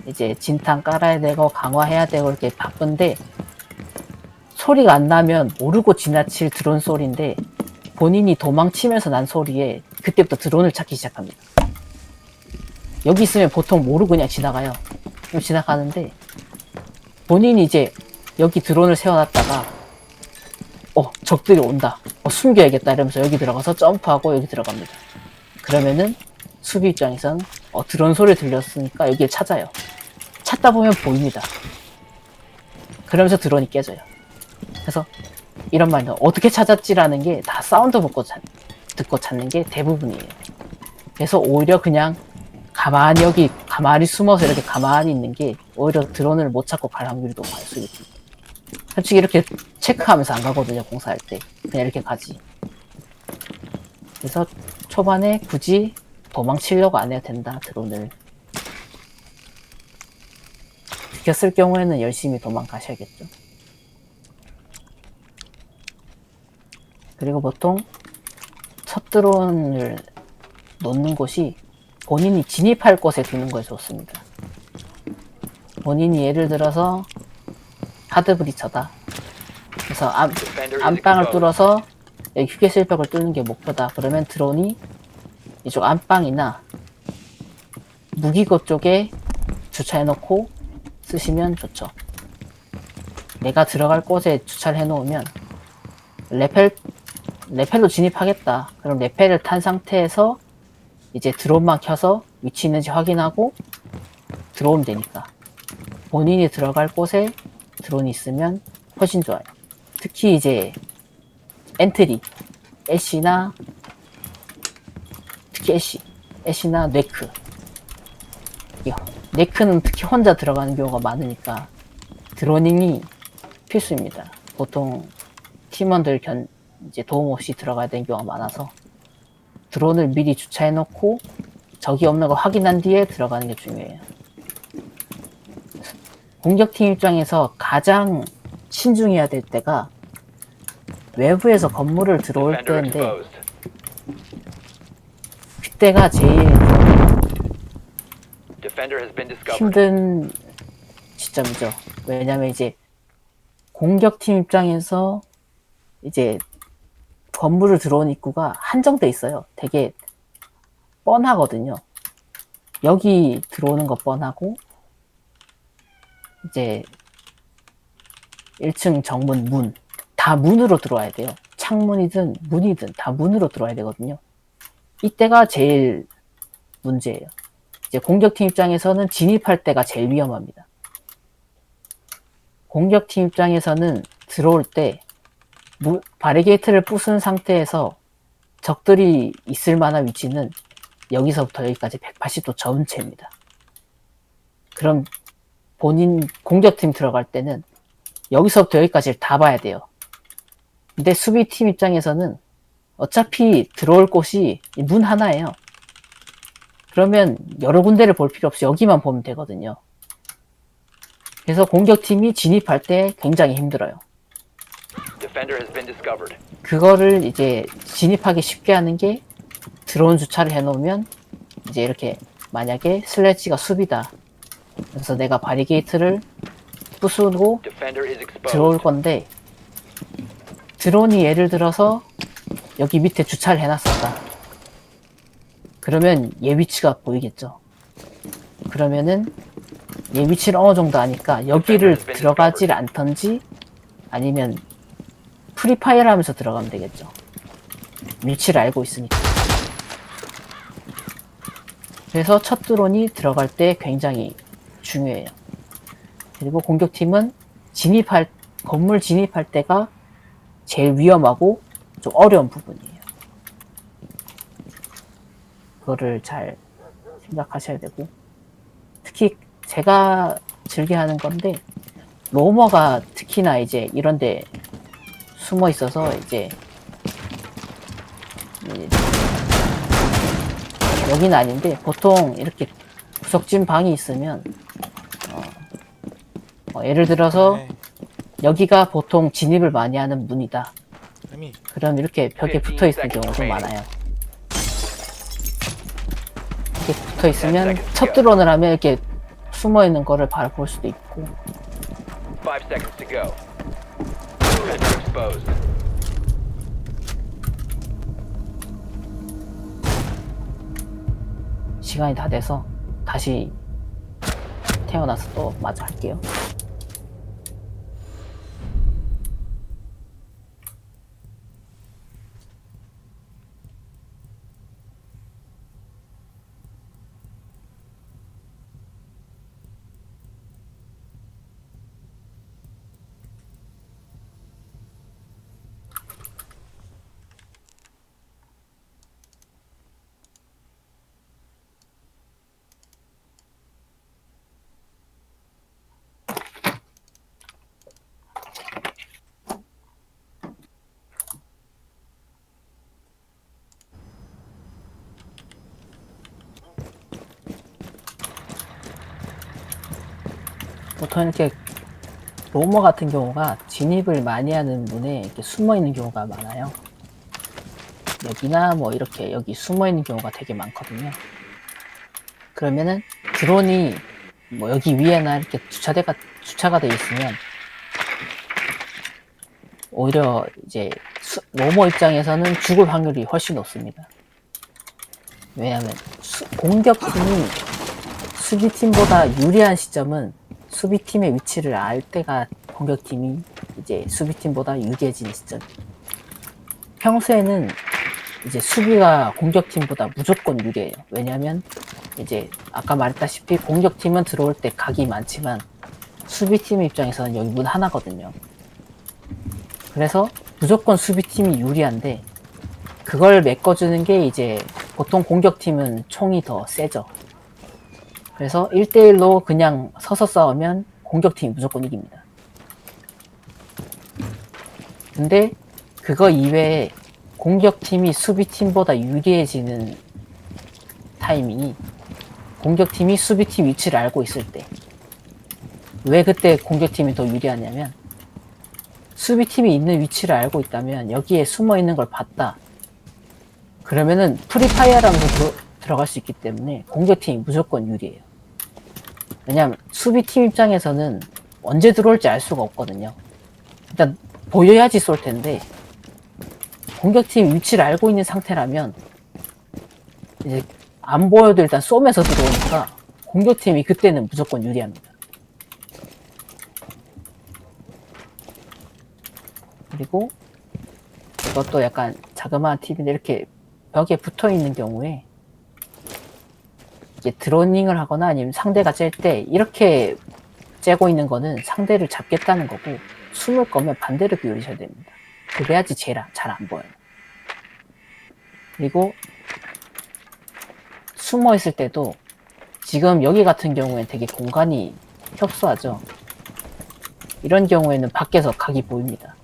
이제 진탕 깔아야 되고 강화해야 되고 이렇게 바쁜데 소리가 안 나면 모르고 지나칠 드론 소리인데 본인이 도망치면서 난 소리에 그때부터 드론을 찾기 시작합니다. 여기 있으면 보통 모르고 그냥 지나가요. 그럼 지나가는데 본인이 이제 여기 드론을 세워놨다가 적들이 온다. 숨겨야겠다 이러면서 여기 들어가서 점프하고 여기 들어갑니다. 그러면은 수비 입장에선 드론 소리 들렸으니까 여기를 찾아요. 찾다 보면 보입니다. 그러면서 드론이 깨져요. 그래서 이런 말이죠. 어떻게 찾았지라는 게 다 사운드 듣고 찾는 게 대부분이에요. 그래서 오히려 그냥 가만히 숨어서 이렇게 가만히 있는 게 오히려 드론을 못 찾고 갈 확률이 높아요. 수비팀. 솔직히 이렇게 체크하면서 안 가거든요. 공사할 때 그냥 이렇게 가지. 그래서 초반에 굳이 도망치려고 안 해야 된다. 드론을 비켰을 경우에는 열심히 도망가셔야겠죠. 그리고 보통 첫 드론을 놓는 곳이 본인이 진입할 곳에 두는 거에 좋습니다. 본인이 예를 들어서 하드 브리처다. 그래서 안방을 뚫어서 여기 휴게실벽을 뚫는 게 목표다. 그러면 드론이 이쪽 안방이나 무기고 쪽에 주차해놓고 쓰시면 좋죠. 내가 들어갈 곳에 주차를 해놓으면 레펠로 진입하겠다. 그럼 레펠을 탄 상태에서 이제 드론만 켜서 위치 있는지 확인하고 들어오면 되니까 본인이 들어갈 곳에 드론이 있으면 훨씬 좋아요. 특히 이제 엔트리, 애쉬나 특히 애쉬나 뇌크. 뇌크는 특히 혼자 들어가는 경우가 많으니까 드로닝이 필수입니다. 보통 팀원들 이제 도움 없이 들어가야 되는 경우가 많아서 드론을 미리 주차해 놓고 적이 없는 거 확인한 뒤에 들어가는 게 중요해요. 공격팀 입장에서 가장 신중해야 될 때가 외부에서 건물을 들어올 때인데 그때가 제일 힘든 시점이죠. 왜냐면 이제 공격팀 입장에서 이제 건물을 들어온 입구가 한정돼 있어요. 되게 뻔하거든요. 여기 들어오는 거 뻔하고 이제 1층 정문 문 다 문으로 들어와야 돼요. 창문이든 문이든 다 문으로 들어와야 되거든요. 이때가 제일 문제예요. 이제 공격팀 입장에서는 진입할 때가 제일 위험합니다. 공격팀 입장에서는 들어올 때 바리게이트를 부순 상태에서 적들이 있을 만한 위치는 여기서부터 여기까지 180도 전체입니다. 그럼 본인 공격팀 들어갈 때는 여기서부터 여기까지를 다 봐야 돼요. 근데 수비팀 입장에서는 어차피 들어올 곳이 문 하나예요. 그러면 여러 군데를 볼 필요 없이 여기만 보면 되거든요. 그래서 공격팀이 진입할 때 굉장히 힘들어요. 그거를 이제 진입하기 쉽게 하는 게 드론 주차를 해놓으면 이제 이렇게 만약에 슬래지가 수비다. 그래서 내가 바리게이트를 부수고 들어올 건데 드론이 예를 들어서 여기 밑에 주차를 해놨었다. 그러면 얘 위치가 보이겠죠. 그러면은 얘 위치를 어느 정도 아니까 여기를 들어가질 않던지 아니면 프리파이어 하면서 들어가면 되겠죠. 위치를 알고 있으니까. 그래서 첫 드론이 들어갈 때 굉장히 중요해요. 그리고 공격팀은 건물 진입할 때가 제일 위험하고 좀 어려운 부분이에요. 그거를 잘 생각하셔야 되고, 특히 제가 즐겨 하는 건데 로머가 특히나 이제 이런데 숨어 있어서 이제 여기는 아닌데 보통 이렇게 구석진 방이 있으면 예를 들어서 여기가 보통 진입을 많이 하는 문이다. 그럼 이렇게 벽에 붙어 있는 경우도 많아요. 이렇게 붙어 있으면 첫 드론을 하면 이렇게 숨어 있는 거를 바로 볼 수도 있고. perimeter exposed. 시간이 다 돼서 다시 태어나서 또 마저 할게요. 보통 이렇게 로머 같은 경우가 진입을 많이 하는 문에 이렇게 숨어 있는 경우가 많아요. 여기나 뭐 이렇게 여기 숨어 있는 경우가 되게 많거든요. 그러면은 드론이 뭐 여기 위에나 이렇게 주차가 돼 있으면 오히려 이제 로머 입장에서는 죽을 확률이 훨씬 높습니다. 왜냐하면 공격팀이 수비팀보다 유리한 시점은 수비팀의 위치를 알 때가 공격팀이 이제 수비팀보다 유리해지는 시점. 평소에는 이제 수비가 공격팀보다 무조건 유리해요. 왜냐면 이제 아까 말했다시피 공격팀은 들어올 때 각이 많지만 수비팀 입장에서는 여기 문 하나거든요. 그래서 무조건 수비팀이 유리한데 그걸 메꿔주는 게 이제 보통 공격팀은 총이 더 세죠. 그래서 1대1로 그냥 서서 싸우면 공격팀이 무조건 이깁니다. 근데 그거 이외에 공격팀이 수비팀보다 유리해지는 타이밍이 공격팀이 수비팀 위치를 알고 있을 때. 왜 그때 공격팀이 더 유리하냐면 수비팀이 있는 위치를 알고 있다면 여기에 숨어 있는 걸 봤다. 그러면은 프리파이어라면서 들어갈 수 있기 때문에 공격팀이 무조건 유리해요. 왜냐면 수비팀 입장에서는 언제 들어올지 알 수가 없거든요. 일단 보여야지 쏠 텐데 공격팀 위치를 알고 있는 상태라면 이제 안 보여도 일단 쏘면서 들어오니까 공격팀이 그때는 무조건 유리합니다. 그리고 이것도 약간 자그마한 팁인데 이렇게 벽에 붙어 있는 경우에 이제 드로닝을 하거나 아니면 상대가 짤 때 이렇게 째고 있는 거는 상대를 잡겠다는 거고 숨을 거면 반대로 기울이셔야 됩니다. 그래야지 잘 안 보여요. 그리고 숨어 있을 때도 지금 여기 같은 경우엔 되게 공간이 협소하죠. 이런 경우에는 밖에서 각이 보입니다.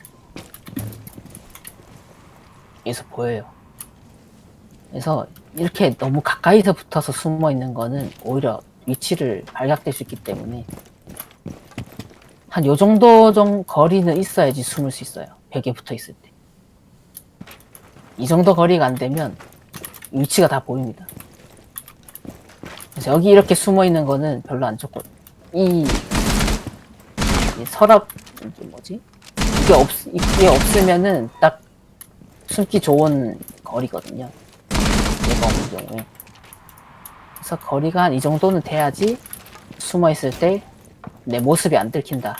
여기서 보여요. 그래서 이렇게 너무 가까이서 붙어서 숨어 있는 거는 오히려 위치를 발각될 수 있기 때문에 한 요 정도 거리는 있어야지 숨을 수 있어요. 벽에 붙어 있을 때. 이 정도 거리가 안 되면 위치가 다 보입니다. 그래서 여기 이렇게 숨어 있는 거는 별로 안 좋고 이 서랍 이게 뭐지? 이게 없으면은 딱 숨기 좋은 거리거든요. 얘가 없는 경우에. 그래서 거리가 한 이 정도는 돼야지 숨어 있을 때 내 모습이 안 들킨다.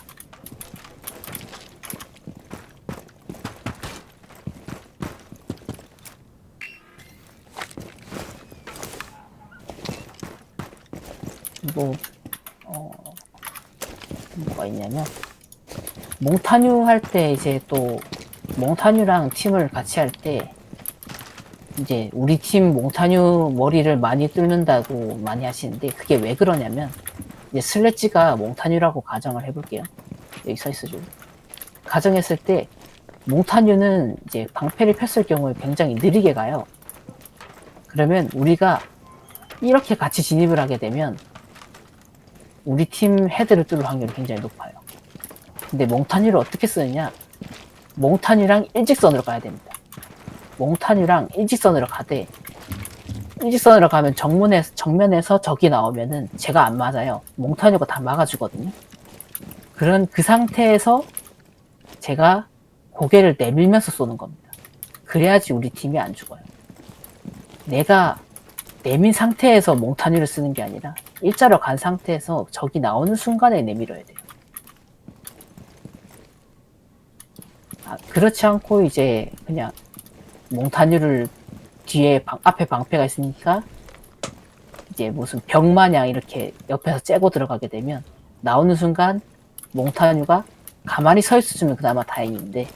그리고 뭐가 있냐면 몽타뉴 할 때 이제 또 몽타뉴랑 팀을 같이 할 때 이제 우리 팀 몽타뉴 머리를 많이 뚫는다고 많이 하시는데 그게 왜 그러냐면 이제 슬래지가 몽타뉴라고 가정을 해볼게요. 여기 써있어죠. 가정했을 때 몽타뉴는 이제 방패를 폈을 경우에 굉장히 느리게 가요. 그러면 우리가 이렇게 같이 진입을 하게 되면 우리 팀 헤드를 뚫을 확률이 굉장히 높아요. 근데 몽타뉴를 어떻게 쓰느냐? 몽타뉴랑 일직선으로 가야 됩니다. 몽타뉴랑 일직선으로 가되 일직선으로 가면 정면에서 적이 나오면은 제가 안 맞아요. 몽타뉴가 다 막아주거든요. 그 상태에서 제가 고개를 내밀면서 쏘는 겁니다. 그래야지 우리 팀이 안 죽어요. 내가 내민 상태에서 몽타뉴를 쓰는 게 아니라 일자로 간 상태에서 적이 나오는 순간에 내밀어야 돼요. 그렇지 않고 이제 그냥 몽타뉴를 뒤에 앞에 방패가 있으니까 이제 무슨 벽마냥 이렇게 옆에서 째고 들어가게 되면 나오는 순간 몽타뉴가 가만히 서 있어주면 그나마 다행인데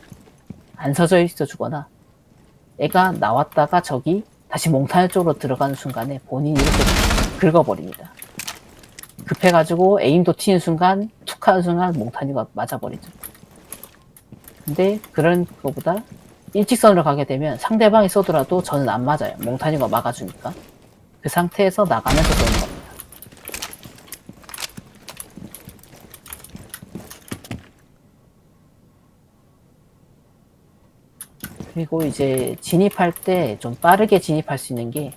안 서져 있어 주거나 애가 나왔다가 적이 다시 몽타뉴 쪽으로 들어가는 순간에 본인이 이렇게 긁어버립니다. 급해가지고 에임도 튀는 순간 툭 하는 순간 몽타뉴가 맞아버리죠. 근데 그런 거보다 일직선으로 가게 되면 상대방이 쏘더라도 저는 안 맞아요. 몽타뉴가 막아주니까. 그 상태에서 나가면서 쏘는 겁니다. 그리고 이제 진입할 때 좀 빠르게 진입할 수 있는 게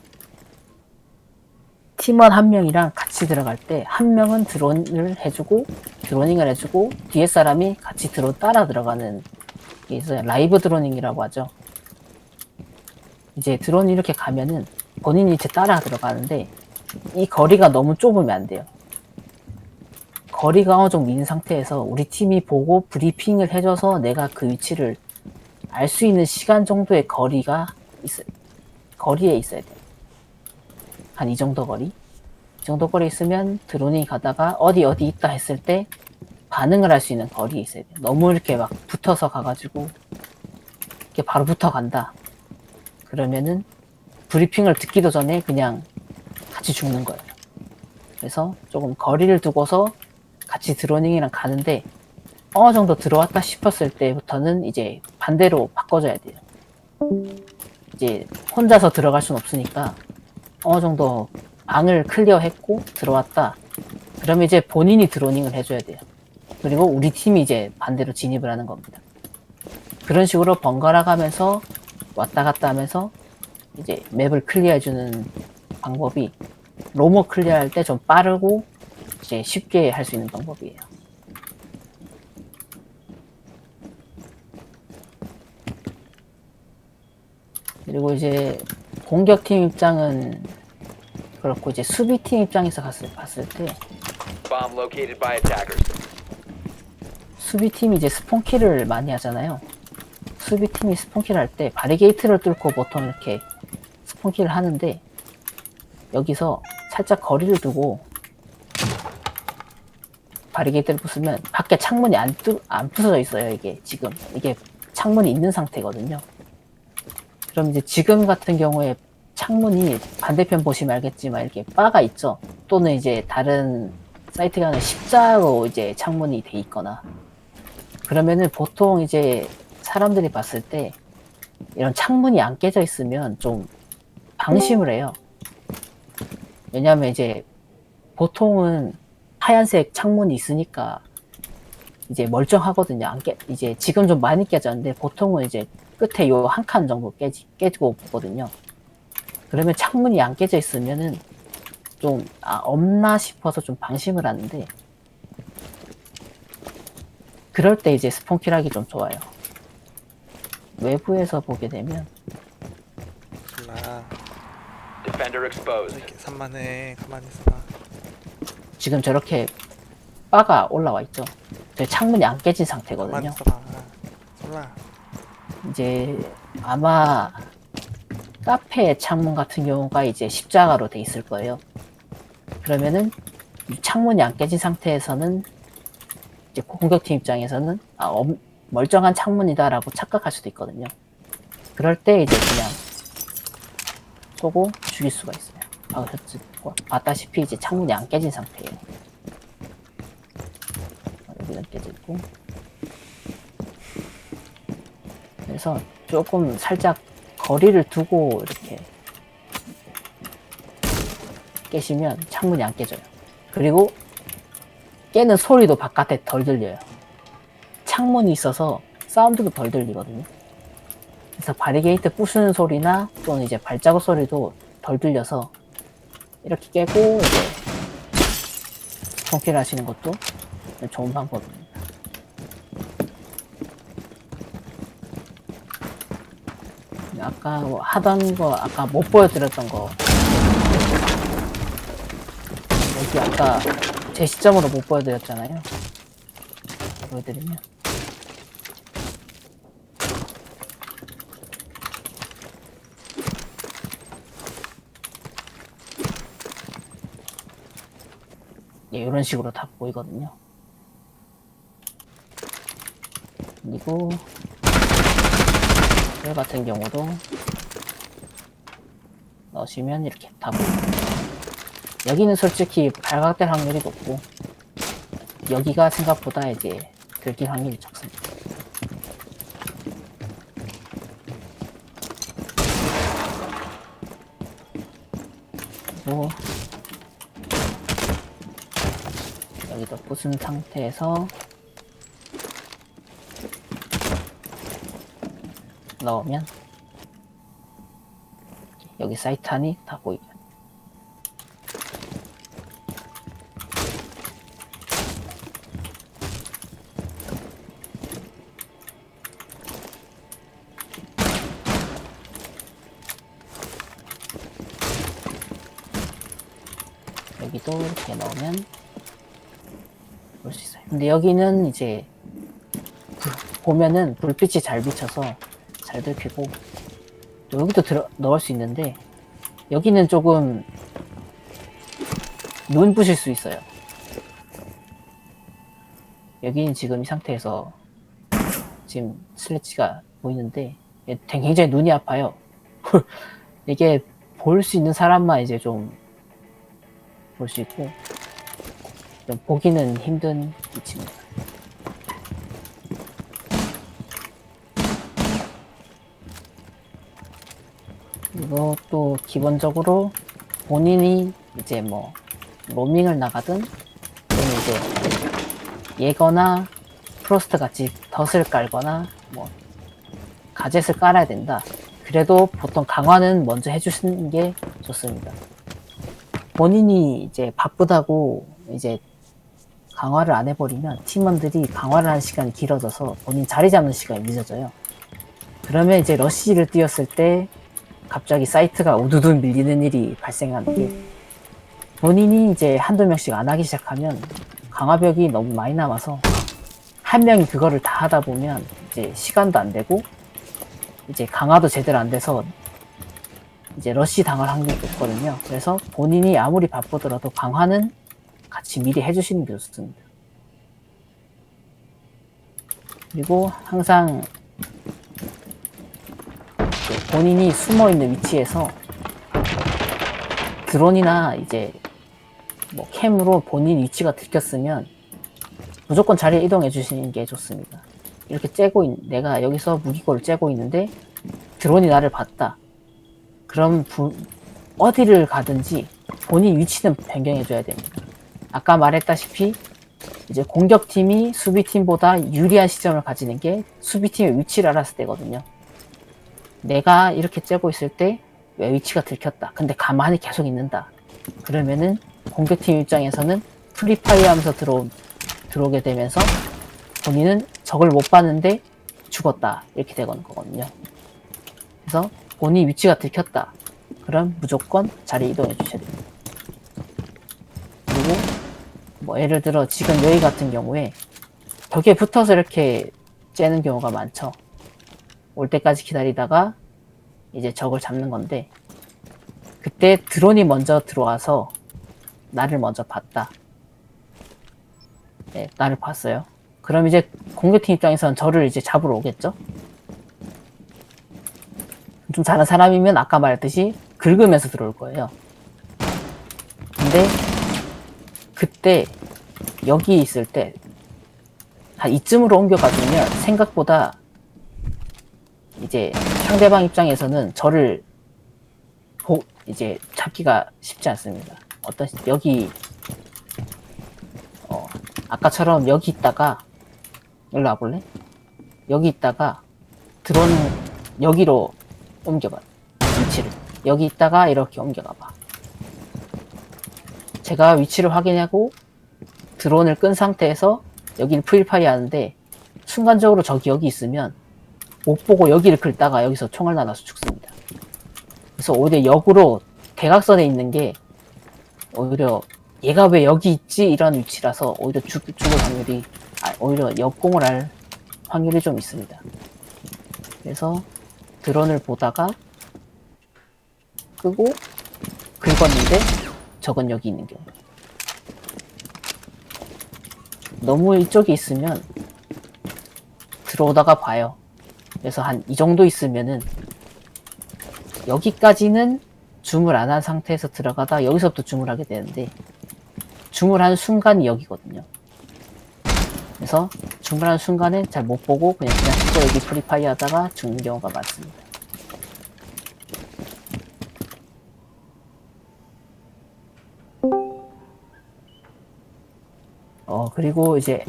팀원 한 명이랑 같이 들어갈 때 한 명은 드론을 해주고 드로닝을 해주고 뒤에 사람이 같이 드론 따라 들어가는 게 있어요. 라이브 드로닝이라고 하죠. 이제 드론이 이렇게 가면은 본인이 이제 따라 들어가는데 이 거리가 너무 좁으면 안 돼요. 거리가 어느 정도 있는 상태에서 우리 팀이 보고 브리핑을 해줘서 내가 그 위치를 알 수 있는 시간 정도의 거리가 거리에 있어야 돼요. 한 이 정도 거리? 이 정도 거리 있으면 드론이 가다가 어디 있다 했을 때 반응을 할 수 있는 거리에 있어야 돼요. 너무 이렇게 막 붙어서 가가지고 이렇게 바로 붙어 간다. 그러면은 브리핑을 듣기도 전에 그냥 같이 죽는 거예요. 그래서 조금 거리를 두고서 같이 드로닝이랑 가는데 어느 정도 들어왔다 싶었을 때부터는 이제 반대로 바꿔줘야 돼요. 이제 혼자서 들어갈 순 없으니까 어느 정도 방을 클리어했고 들어왔다. 그러면 이제 본인이 드로닝을 해줘야 돼요. 그리고 우리 팀이 이제 반대로 진입을 하는 겁니다. 그런 식으로 번갈아 가면서 왔다 갔다 하면서 이제 맵을 클리어해주는 방법이 로모 클리어할 때 좀 빠르고 이제 쉽게 할 수 있는 방법이에요. 그리고 이제 공격팀 입장은 그렇고 이제 수비팀 입장에서 봤을 때 Bomb located by attackers. 수비팀이 이제 스폰킬을 많이 하잖아요. 수비팀이 스폰킬 할 때 바리게이트를 뚫고 보통 이렇게 스폰킬을 하는데 여기서 살짝 거리를 두고 바리게이트를 부수면 밖에 창문이 안 부서져 있어요. 이게 지금 이게 창문이 있는 상태거든요. 그럼 이제 지금 같은 경우에 창문이 반대편 보시면 알겠지만 이렇게 바가 있죠. 또는 이제 다른 사이트 가는 십자로 이제 창문이 돼 있거나 그러면은 보통 이제 사람들이 봤을 때 이런 창문이 안 깨져 있으면 좀 방심을 해요. 왜냐면 이제 보통은 하얀색 창문이 있으니까 이제 멀쩡하거든요. 이제 지금 좀 많이 깨졌는데 보통은 이제 끝에 요 한 칸 정도 깨지고 보거든요. 그러면 창문이 안 깨져 있으면은 좀 없나 싶어서 좀 방심을 하는데 그럴 때 이제 스폰킬 하기 좀 좋아요. 외부에서 보게 되면 몰라. Defender exposed. 이렇게 산만해. 가만히 있어봐. 지금 저렇게 바가 올라와 있죠. 저희 창문이 안 깨진 가만히 상태거든요. 있어봐. 몰라. 이제 아마 카페 창문 같은 경우가 이제 십자가로 돼 있을 거예요. 그러면은 창문이 안 깨진 상태에서는 이제 공격팀 입장에서는 멀쩡한 창문이다라고 착각할 수도 있거든요. 그럴 때 이제 그냥 쏘고 죽일 수가 있어요. 봤다시피 이제 창문이 안 깨진 상태예요. 여기는 깨졌고. 그래서 조금 살짝 거리를 두고 이렇게 깨시면 창문이 안 깨져요. 그리고 깨는 소리도 바깥에 덜 들려요. 창문이 있어서 사운드도 덜 들리거든요. 그래서 바리게이트 부수는 소리나 또는 이제 발자국 소리도 덜 들려서 이렇게 깨고 이제 스폰킬 하시는 것도 좋은 방법입니다. 아까 뭐 하던 거, 아까 못 보여드렸던 거. 여기 아까 제 시점으로 못 보여드렸잖아요. 보여드리면. 예, 이런 식으로 다 보이거든요. 그리고 이 같은 경우도 넣으시면 이렇게 다 보입니다. 여기는 솔직히 발각될 확률이 높고 여기가 생각보다 이제 들킬 확률이 적습니다. 그리고 여기도 부순 상태에서 넣으면 여기 사이트 안이 다 보이죠. 여기도 이렇게 넣으면 볼 수 있어요. 근데 여기는 이제 보면은 불빛이 잘 비쳐서 잘 들키고 또 여기도 넣을 수 있는데 여기는 조금 눈 부실 수 있어요. 여기는 지금 이 상태에서 지금 슬래치가 보이는데 굉장히 눈이 아파요. 이게 볼 수 있는 사람만 이제 좀 볼 수 있고 좀 보기는 힘든 위치입니다. 그리고 또 기본적으로 본인이 이제 뭐 로밍을 나가든 또는 이제 예거나 프로스트 같이 덫을 깔거나 뭐 가젯을 깔아야 된다. 그래도 보통 강화는 먼저 해주시는 게 좋습니다. 본인이 이제 바쁘다고 이제 강화를 안 해버리면 팀원들이 강화를 하는 시간이 길어져서 본인 자리 잡는 시간이 늦어져요. 그러면 이제 러쉬를 뛰었을 때 갑자기 사이트가 우두두 밀리는 일이 발생하는 게 본인이 이제 한두 명씩 안 하기 시작하면 강화벽이 너무 많이 남아서 한 명이 그거를 다 하다 보면 이제 시간도 안 되고 이제 강화도 제대로 안 돼서 이제 러쉬 당할 확률이 높거든요. 그래서 본인이 아무리 바쁘더라도 강화는 같이 미리 해주시는 게 좋습니다. 그리고 항상 본인이 숨어있는 위치에서 드론이나 이제 뭐 캠으로 본인 위치가 들켰으면 무조건 자리에 이동해 주시는 게 좋습니다. 이렇게 내가 여기서 무기고를 째고 있는데 드론이 나를 봤다. 그럼 어디를 가든지 본인 위치는 변경해 줘야 됩니다. 아까 말했다시피 이제 공격팀이 수비팀보다 유리한 시점을 가지는 게 수비팀의 위치를 알았을 때거든요. 내가 이렇게 째고 있을 때 왜 위치가 들켰다. 근데 가만히 계속 있는다. 그러면은 공격팀 입장에서는 프리파이어 하면서 들어오게 되면서 본인은 적을 못 봤는데 죽었다. 이렇게 되는 거거든요. 그래서 본인 위치가 들켰다. 그럼 무조건 자리 이동해 주셔야 됩니다. 그리고 뭐 예를 들어 지금 여기 같은 경우에 벽에 붙어서 이렇게 째는 경우가 많죠. 올 때까지 기다리다가 이제 적을 잡는 건데 그때 드론이 먼저 들어와서 나를 먼저 봤다. 네, 나를 봤어요. 그럼 이제 공격팀 입장에서는 저를 이제 잡으러 오겠죠? 좀 잘하는 사람이면 아까 말했듯이 긁으면서 들어올 거예요. 근데 그때 여기 있을 때 한 이쯤으로 옮겨가주면 생각보다 이제 상대방 입장에서는 저를 이제 잡기가 쉽지 않습니다. 여기 아까처럼 여기 있다가 일로 와볼래? 여기 있다가 드론 여기로 옮겨봐. 위치를 여기 있다가 이렇게 옮겨가봐. 제가 위치를 확인하고 드론을 끈 상태에서 여기를 프리파이 하는데 순간적으로 적이 여기 있으면 못 보고 여기를 긁다가 여기서 총알 나눠서 죽습니다. 그래서 오히려 역으로 대각선에 있는 게 오히려 얘가 왜 여기 있지? 이런 위치라서 오히려 죽을 확률이, 오히려 역공을 할 확률이 좀 있습니다. 그래서 드론을 보다가 끄고 긁었는데 적은 여기 있는 경우. 너무 이쪽에 있으면 들어오다가 봐요. 그래서 한 이 정도 있으면은 여기까지는 줌을 안 한 상태에서 들어가다 여기서부터 줌을 하게 되는데, 줌을 한 순간이 여기거든요. 그래서 줌을 한 순간에 잘 못 보고 그냥 진짜 여기 프리파이 하다가 죽는 경우가 많습니다. 그리고 이제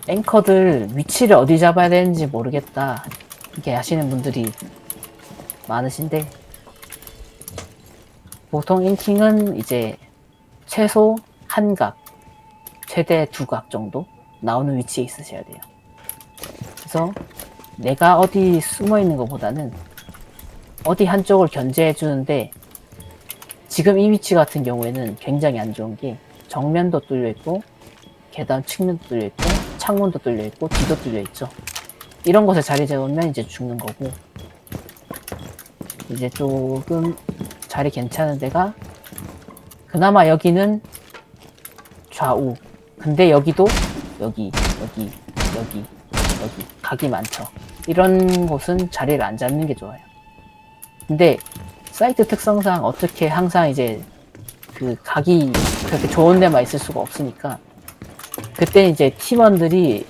앵커들 위치를 어디 잡아야 되는지 모르겠다 이렇게 하시는 분들이 많으신데, 보통 앵킹은 이제 최소 한 각, 최대 2각 정도 나오는 위치에 있으셔야 돼요. 그래서 내가 어디 숨어 있는 것보다는 어디 한쪽을 견제해 주는데, 지금 이 위치 같은 경우에는 굉장히 안 좋은 게 정면도 뚫려 있고 계단 측면도 뚫려 있고 창문도 뚫려 있고 뒤도 뚫려 있죠. 이런 곳에 자리 잡으면 이제 죽는 거고, 이제 조금 자리 괜찮은 데가 그나마 여기는 좌우, 근데 여기도 여기 각이 많죠. 이런 곳은 자리를 안 잡는 게 좋아요. 근데 사이트 특성상 어떻게 항상 이제 그 각이 그렇게 좋은 데만 있을 수가 없으니까, 그때 이제 팀원들이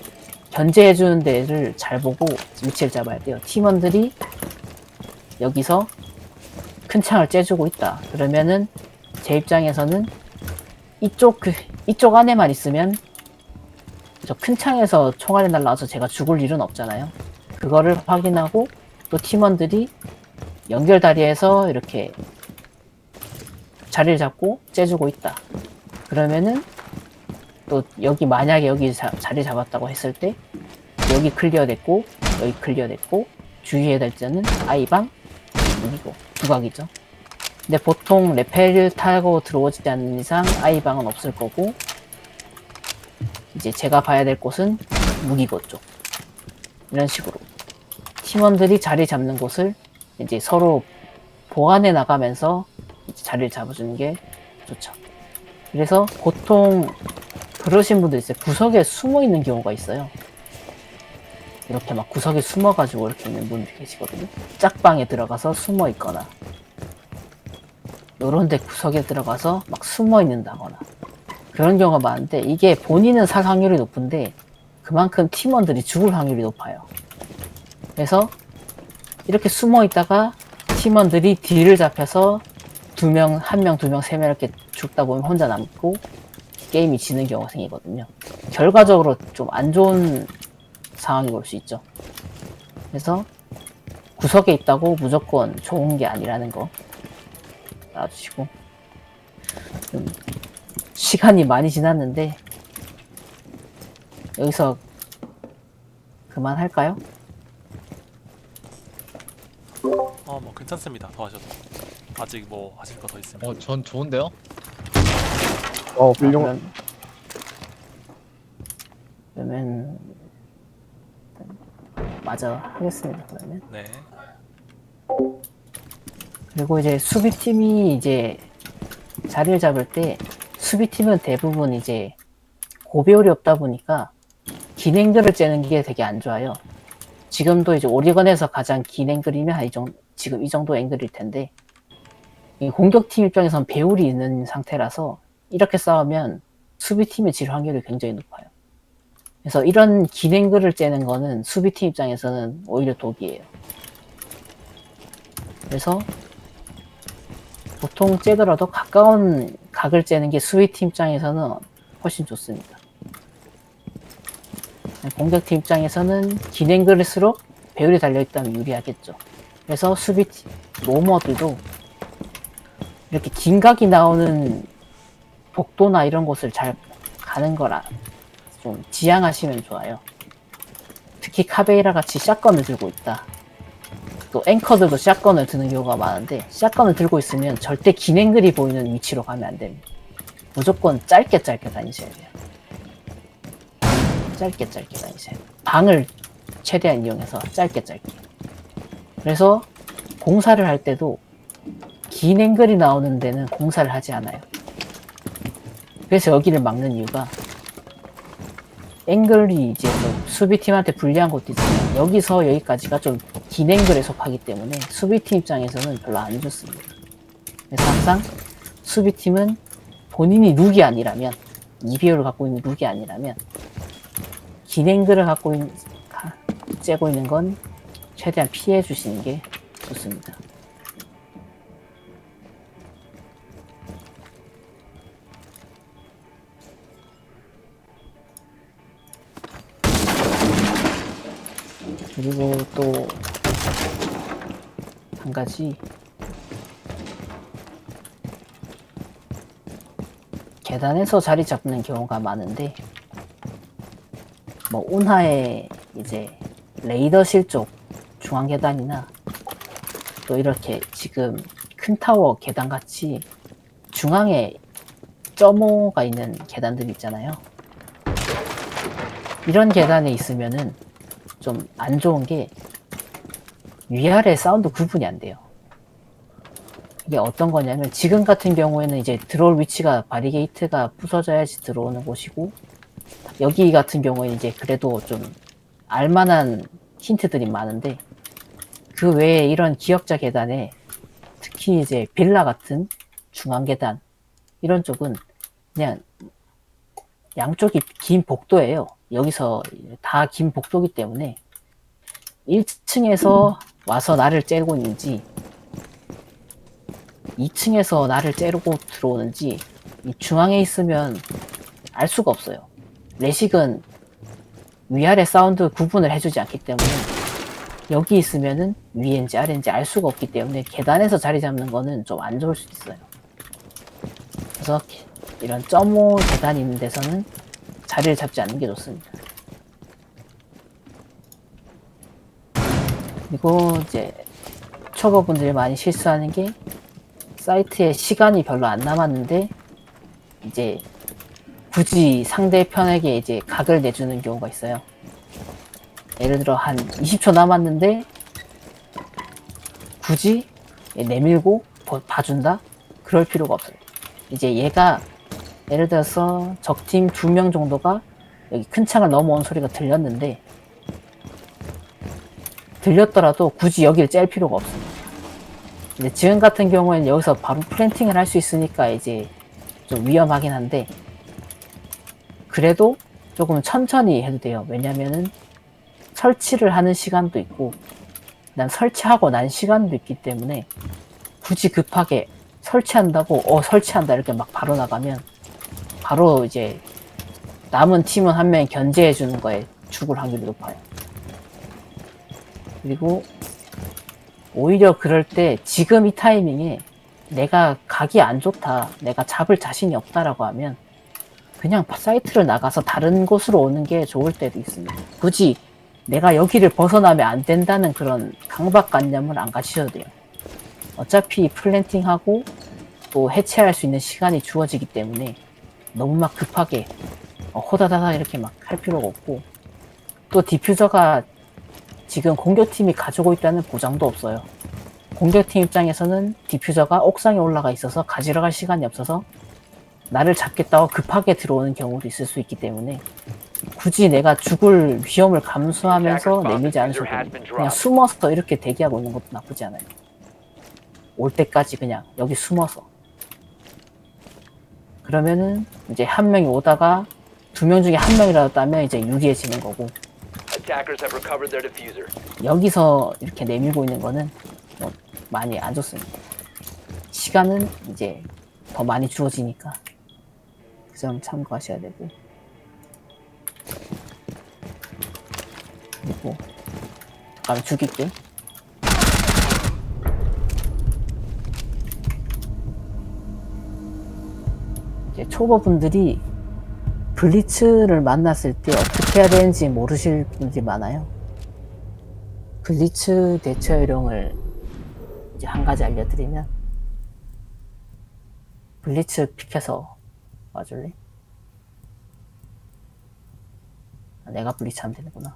견제해주는 데를 잘 보고 위치를 잡아야 돼요. 팀원들이 여기서 큰 창을 째주고 있다 그러면은 제 입장에서는 이쪽 안에만 있으면 저 큰 창에서 총알이 날라와서 제가 죽을 일은 없잖아요. 그거를 확인하고 또 팀원들이 연결 다리에서 이렇게 자리를 잡고 째주고 있다 그러면은, 또 여기 만약에 여기 자리 잡았다고 했을 때 여기 클리어 됐고 여기 클리어 됐고 주의해야 될 때는 I방, 무기고 두각이죠. 근데 보통 레펠을 타고 들어오지 않는 이상 I방은 없을 거고, 이제 제가 봐야 될 곳은 무기고 쪽. 이런 식으로 팀원들이 자리 잡는 곳을 이제 서로 보완해 나가면서 이제 자리를 잡아주는 게 좋죠. 그래서 보통 그러신 분들 있어요. 구석에 숨어 있는 경우가 있어요. 이렇게 막 구석에 숨어가지고 이렇게 있는 분들이 계시거든요. 짝방에 들어가서 숨어 있거나, 요런데 구석에 들어가서 막 숨어 있는다거나, 그런 경우가 많은데, 이게 본인은 살 확률이 높은데 그만큼 팀원들이 죽을 확률이 높아요. 그래서 이렇게 숨어 있다가 팀원들이 뒤를 잡혀서 2명, 1명, 2명, 3명 이렇게 죽다 보면 혼자 남고 게임이 지는 경우가 생기거든요. 결과적으로 좀 안 좋은 상황이 올 수 있죠. 그래서 구석에 있다고 무조건 좋은 게 아니라는 거 알아주시고, 시간이 많이 지났는데 여기서 그만할까요? 뭐 괜찮습니다. 더 하셔도. 아직 뭐 하실 거 더 있으면. 전 좋은데요? 훌륭. 그러면 맞아 하겠습니다. 그러면. 네. 그리고 이제 수비팀이 이제 자리를 잡을 때, 수비팀은 대부분 이제 고배율이 없다 보니까 긴 앵글을 째는 게 되게 안 좋아요. 지금도 이제 오리건에서 가장 긴 앵글이면 지금 이 정도 앵글일 텐데, 이 공격팀 입장에선 배율이 있는 상태라서 이렇게 싸우면 수비팀이 질 확률이 굉장히 높아요. 그래서 이런 긴 앵글을 째는 거는 수비팀 입장에서는 오히려 독이에요. 그래서 보통 째더라도 가까운 각을 째는 게 수비팀 입장에서는 훨씬 좋습니다. 공격팀 입장에서는 긴 앵글일수록 배율이 달려있다면 유리하겠죠. 그래서 수비팀, 로머들도 이렇게 긴 각이 나오는 복도나 이런 곳을 잘 가는 거라 좀 지양하시면 좋아요. 특히 카베이라 같이 샷건을 들고 있다 또 앵커들도 샷건을 드는 경우가 많은데 샷건을 들고 있으면 절대 긴 앵글이 보이는 위치로 가면 안 됩니다. 무조건 짧게 다니셔야 돼요. 짧게 다니셔야 돼요. 방을 최대한 이용해서 짧게. 그래서 공사를 할 때도 긴 앵글이 나오는 데는 공사를 하지 않아요. 그래서 여기를 막는 이유가 앵글이 이제 좀 수비팀한테 불리한 것도 있지만 여기서 여기까지가 좀 긴 앵글에 속하기 때문에 수비팀 입장에서는 별로 안 좋습니다. 그래서 항상 수비팀은 본인이 룩이 아니라면, 이비오를 갖고 있는 룩이 아니라면 긴 앵글을 째고 있는 건 최대한 피해 주시는 게 좋습니다. 그리고 또 한 가지, 계단에서 자리 잡는 경우가 많은데 뭐 운하의 이제 레이더실 쪽 중앙 계단이나 또 이렇게 지금 큰 타워 계단 같이 중앙에 점호가 있는 계단들 있잖아요. 이런 계단에 있으면은 좀 안 좋은 게 위아래 사운드 구분이 안 돼요. 이게 어떤 거냐면 지금 같은 경우에는 이제 들어올 위치가 바리게이트가 부서져야지 들어오는 곳이고, 여기 같은 경우에는 이제 그래도 좀 알만한 힌트들이 많은데, 그 외에 이런 기역자 계단에 특히 이제 빌라 같은 중앙 계단 이런 쪽은 그냥 양쪽이 긴 복도예요. 여기서 다 긴 복도기 때문에 1층에서 와서 나를 째고 있는지 2층에서 나를 째고 들어오는지 이 중앙에 있으면 알 수가 없어요. 레식은 위아래 사운드 구분을 해주지 않기 때문에 여기 있으면은 위인지 아래인지 알 수가 없기 때문에 계단에서 자리 잡는 거는 좀 안 좋을 수도 있어요. 그래서 이런 점호 계단이 있는 데서는 자리를 잡지 않는 게 좋습니다. 그리고 이제 초보분들이 많이 실수하는 게 사이트에 시간이 별로 안 남았는데 이제 굳이 상대편에게 이제 각을 내주는 경우가 있어요. 예를 들어 한 20초 남았는데 굳이 내밀고 봐준다? 그럴 필요가 없어요. 이제 얘가 예를 들어서 적팀 2명 정도가 여기 큰 창을 넘어온 소리가 들렸는데, 들렸더라도 굳이 여기를 짤 필요가 없습니다. 이제 지금 같은 경우에는 여기서 바로 플랜팅을 할 수 있으니까 이제 좀 위험하긴 한데, 그래도 조금 천천히 해도 돼요. 왜냐면은 설치를 하는 시간도 있고 난 설치하고 난 시간도 있기 때문에 굳이 급하게 설치한다고 설치한다 이렇게 막 바로 나가면 바로 이제 남은 팀은 한 명이 견제해 주는 거에 죽을 확률이 높아요. 그리고 오히려 그럴 때 지금 이 타이밍에 내가 각이 안 좋다, 내가 잡을 자신이 없다라고 하면 그냥 사이트를 나가서 다른 곳으로 오는 게 좋을 때도 있습니다. 굳이 내가 여기를 벗어나면 안 된다는 그런 강박관념을 안 가지셔도 돼요. 어차피 플랜팅하고 또 해체할 수 있는 시간이 주어지기 때문에 너무 막 급하게 호다다다 이렇게 막 할 필요가 없고, 또 디퓨저가 지금 공격팀이 가지고 있다는 보장도 없어요. 공격팀 입장에서는 디퓨저가 옥상에 올라가 있어서 가지러 갈 시간이 없어서 나를 잡겠다고 급하게 들어오는 경우도 있을 수 있기 때문에 굳이 내가 죽을 위험을 감수하면서 내밀지 않으셔도 됩니다. 그냥 숨어서 이렇게 대기하고 있는 것도 나쁘지 않아요. 올 때까지 그냥 여기 숨어서. 그러면은 이제 한 명이 오다가 2명 중에 한 명이라도 따면 이제 유리해지는 거고, 여기서 이렇게 내밀고 있는 거는 뭐 많이 안 좋습니다. 시간은 이제 더 많이 주어지니까 그 점 참고하셔야 되고, 그리고 바로 죽일게. 이제 초보분들이 블리츠를 만났을 때 어떻게 해야 되는지 모르실 분들이 많아요. 블리츠 대처 요령을 이제 한 가지 알려드리면, 블리츠 픽해서 와줄래? 아, 내가 블리츠 하면 되는구나.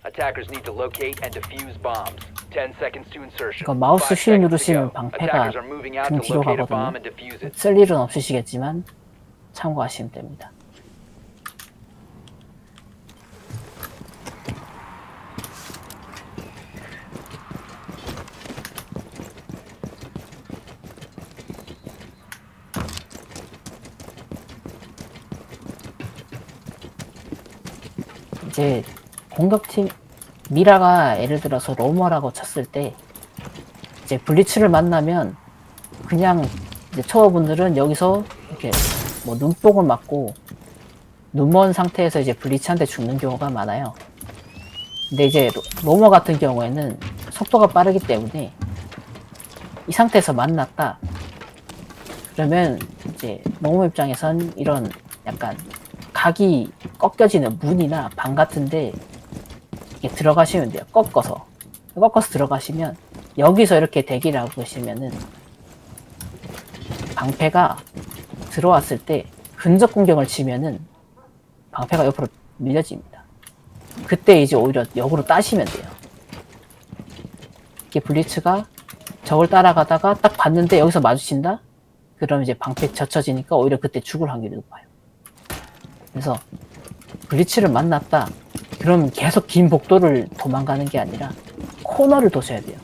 Attackers need to locate and defuse bombs. 10 seconds to insertion. 그러니까 마우스 5 휠 seconds to 누르시면 go. 방패가 Attackers are moving out 등 to 뒤로 locate a 가거든요. bomb and defuse it. 쓸 일은 없으시겠지만 참고하시면 됩니다. 이제 공격팀 미라가 예를 들어서 로머라고 쳤을 때 이제 블리츠를 만나면 그냥 이제 초보분들은 여기서 이렇게 뭐 눈뽕을 맞고 눈먼 상태에서 이제 블리츠한테 죽는 경우가 많아요. 근데 이제 로머 같은 경우에는 속도가 빠르기 때문에 이 상태에서 만났다 그러면 이제 로머 입장에선 이런 약간 각이 꺾여지는 문이나 방 같은데 이렇게 들어가시면 돼요. 꺾어서 들어가시면 여기서 이렇게 대기를 하고 계시면은 방패가 들어왔을 때 근접 공격을 치면은 방패가 옆으로 밀려집니다. 그때 이제 오히려 역으로 따시면 돼요. 이게 블리츠가 적을 따라가다가 딱 봤는데 여기서 마주친다? 그럼 이제 방패 젖혀지니까 오히려 그때 죽을 확률이 높아요. 그래서 블리츠를 만났다 그러면 계속 긴 복도를 도망가는 게 아니라 코너를 도셔야 돼요.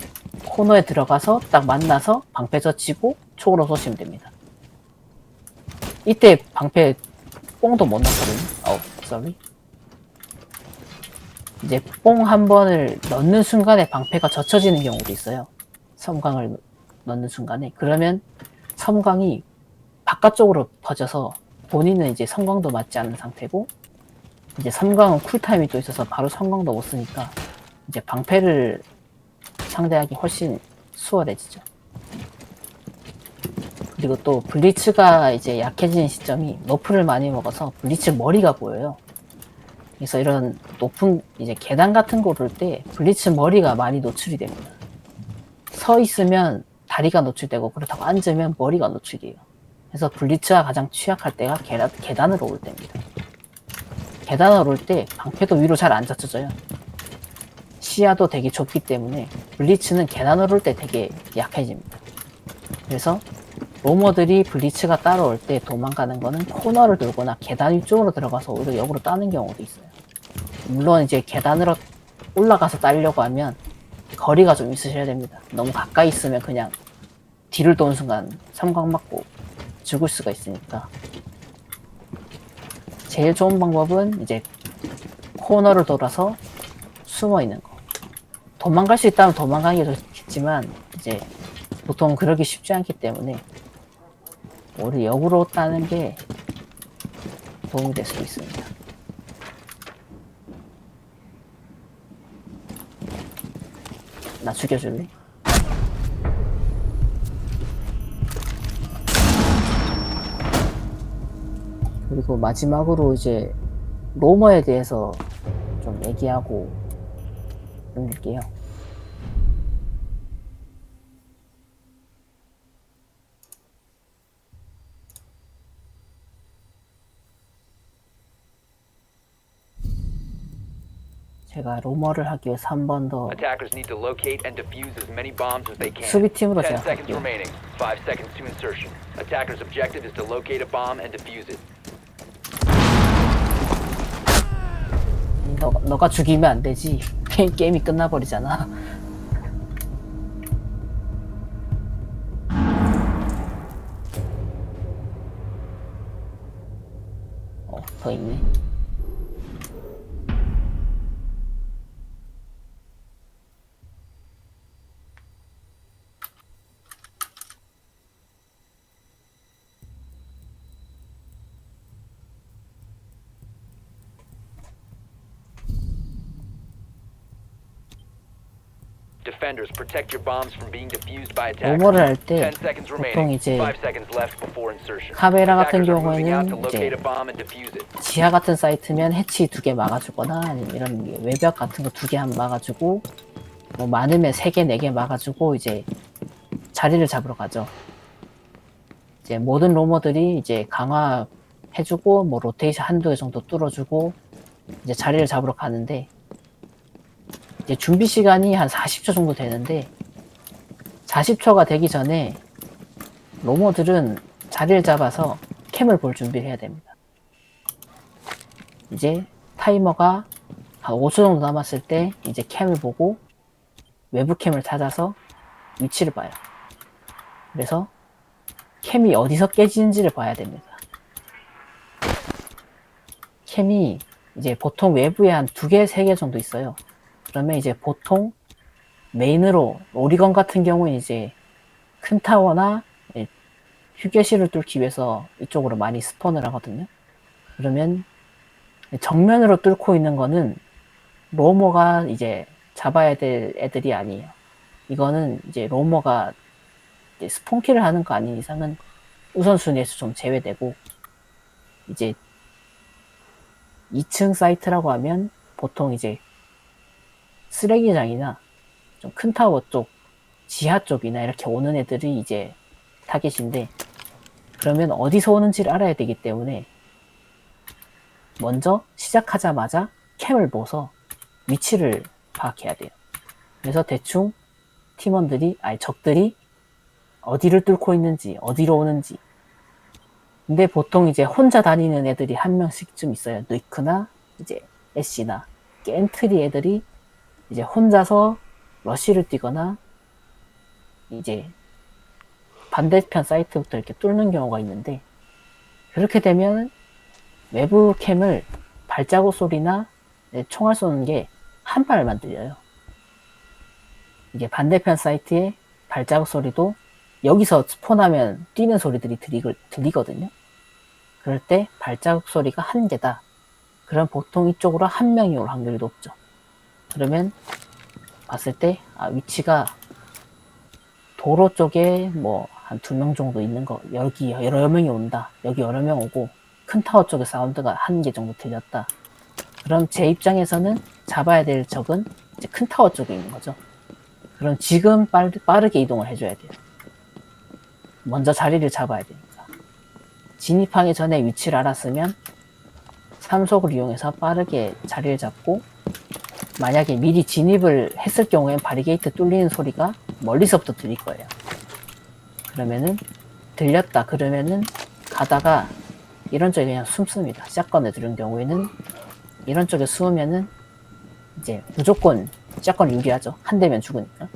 코너에 들어가서 딱 만나서 방패 젖히고 총으로 쏘시면 됩니다. 이때 방패 뽕도 못 넣거든요. sorry. 이제 뽕 한 번을 넣는 순간에 방패가 젖혀지는 경우도 있어요. 섬광을 넣는 순간에. 그러면 섬광이 바깥쪽으로 퍼져서 본인은 이제 섬광도 맞지 않는 상태고 이제 섬광은 쿨타임이 또 있어서 바로 섬광도 못 쓰니까 이제 방패를 상대하기 훨씬 수월해지죠. 그리고 또 블리츠가 이제 약해지는 시점이 너프를 많이 먹어서 블리츠 머리가 보여요. 그래서 이런 높은 이제 계단 같은 거 오를 때 블리츠 머리가 많이 노출이 됩니다. 서 있으면 다리가 노출되고 그렇다고 앉으면 머리가 노출돼요. 그래서 블리츠가 가장 취약할 때가 계단으로 올 때입니다. 계단으로 올 때 방패도 위로 잘 안 젖혀져요. 시야도 되게 좁기 때문에 블리츠는 계단으로 올 때 되게 약해집니다. 그래서 로머들이 블리츠가 따라올 때 도망가는 거는 코너를 돌거나 계단 위쪽으로 들어가서 오히려 역으로 따는 경우도 있어요. 물론 이제 계단으로 올라가서 따려고 하면 거리가 좀 있으셔야 됩니다. 너무 가까이 있으면 그냥 뒤를 도는 순간 삼광 맞고 죽을 수가 있으니까 제일 좋은 방법은 이제 코너를 돌아서 숨어 있는 거. 도망갈 수 있다면 도망가는 게 좋겠지만 이제 보통 그러기 쉽지 않기 때문에 오히려 역으로 따는 게 도움이 될 수도 있습니다. 나 죽여줄래? 그리고 마지막으로 이제 로머에 대해서 좀 얘기하고 끝낼게요. 제가 로머를 하기 위해서 한 번 더 Attackers need to locate and defuse as many bombs as they can. 수비팀으로 10 seconds 제압할게요. remaining. 5 seconds to insertion. Attackers' objective is to locate a bomb and defuse it. 너가 죽이면 안 되지. 게임이 끝나버리잖아. 더 있네. Defenders, protect your bombs from being defused by attackers. 로머를 할 때 10 seconds 보통 remaining. 이제 5 seconds left before insertion. 카메라 같은 Attackers are moving out to 경우에는 locate 이제 a bomb and defuse it. 지하 같은 사이트면 해치 2개 막아주거나 아니면 이런 게 외벽 같은 거 2개 한 막아주고 뭐 많으면 3개 4개 막아주고 이제 자리를 잡으러 가죠. 이제 모든 로머들이 이제 강화해주고 뭐 로테이션 한두 개 정도 뚫어주고 이제 자리를 잡으러 가는데 이제 준비 시간이 한 40초 정도 되는데 40초가 되기 전에 로머들은 자리를 잡아서 캠을 볼 준비를 해야 됩니다. 이제 타이머가 한 5초 정도 남았을 때 이제 캠을 보고 외부 캠을 찾아서 위치를 봐요. 그래서 캠이 어디서 깨지는지를 봐야 됩니다. 캠이 이제 보통 외부에 한 2개, 3개 정도 있어요. 그러면 이제 보통 메인으로 오리건 같은 경우는 이제 큰 타워나 휴게실을 뚫기 위해서 이쪽으로 많이 스폰을 하거든요. 그러면 정면으로 뚫고 있는 거는 로머가 이제 잡아야 될 애들이 아니에요. 이거는 이제 로머가 이제 스폰키를 하는 거 아닌 이상은 우선순위에서 좀 제외되고 이제 2층 사이트라고 하면 보통 이제 쓰레기장이나 좀 큰 타워 쪽, 지하 쪽이나 이렇게 오는 애들이 이제 타겟인데 그러면 어디서 오는지를 알아야 되기 때문에 먼저 시작하자마자 캠을 보서 위치를 파악해야 돼요. 그래서 대충 팀원들이, 아니 적들이 어디를 뚫고 있는지, 어디로 오는지. 근데 보통 이제 혼자 다니는 애들이 한 명씩쯤 있어요. 누이크나 이제 애쉬나 엔트리 애들이 이제 혼자서 러쉬를 뛰거나 이제 반대편 사이트부터 이렇게 뚫는 경우가 있는데 그렇게 되면 외부 캠을 발자국 소리나 총알 쏘는 게 한 발만 들려요. 이게 반대편 사이트의 발자국 소리도 여기서 스폰하면 뛰는 소리들이 들리거든요. 그럴 때 발자국 소리가 한 개다. 그럼 보통 이쪽으로 한 명이 올 확률이 높죠. 그러면 봤을 때 위치가 도로 쪽에 뭐 한 2명 정도 있는 거, 여기 여러 명이 온다. 여기 여러 명 오고 큰 타워 쪽에 사운드가 1개 정도 들렸다. 그럼 제 입장에서는 잡아야 될 적은 이제 큰 타워 쪽에 있는 거죠. 그럼 지금 빠르게 이동을 해줘야 돼요. 먼저 자리를 잡아야 되니까. 진입하기 전에 위치를 알았으면 삼속을 이용해서 빠르게 자리를 잡고 만약에 미리 진입을 했을 경우엔 바리게이트 뚫리는 소리가 멀리서부터 들릴 거예요. 그러면은 들렸다 그러면은 가다가 이런 쪽에 그냥 숨습니다. 샷건을 들은 경우에는 이런 쪽에 숨으면은 이제 무조건 샷건 유리하죠. 한 대면 죽으니까.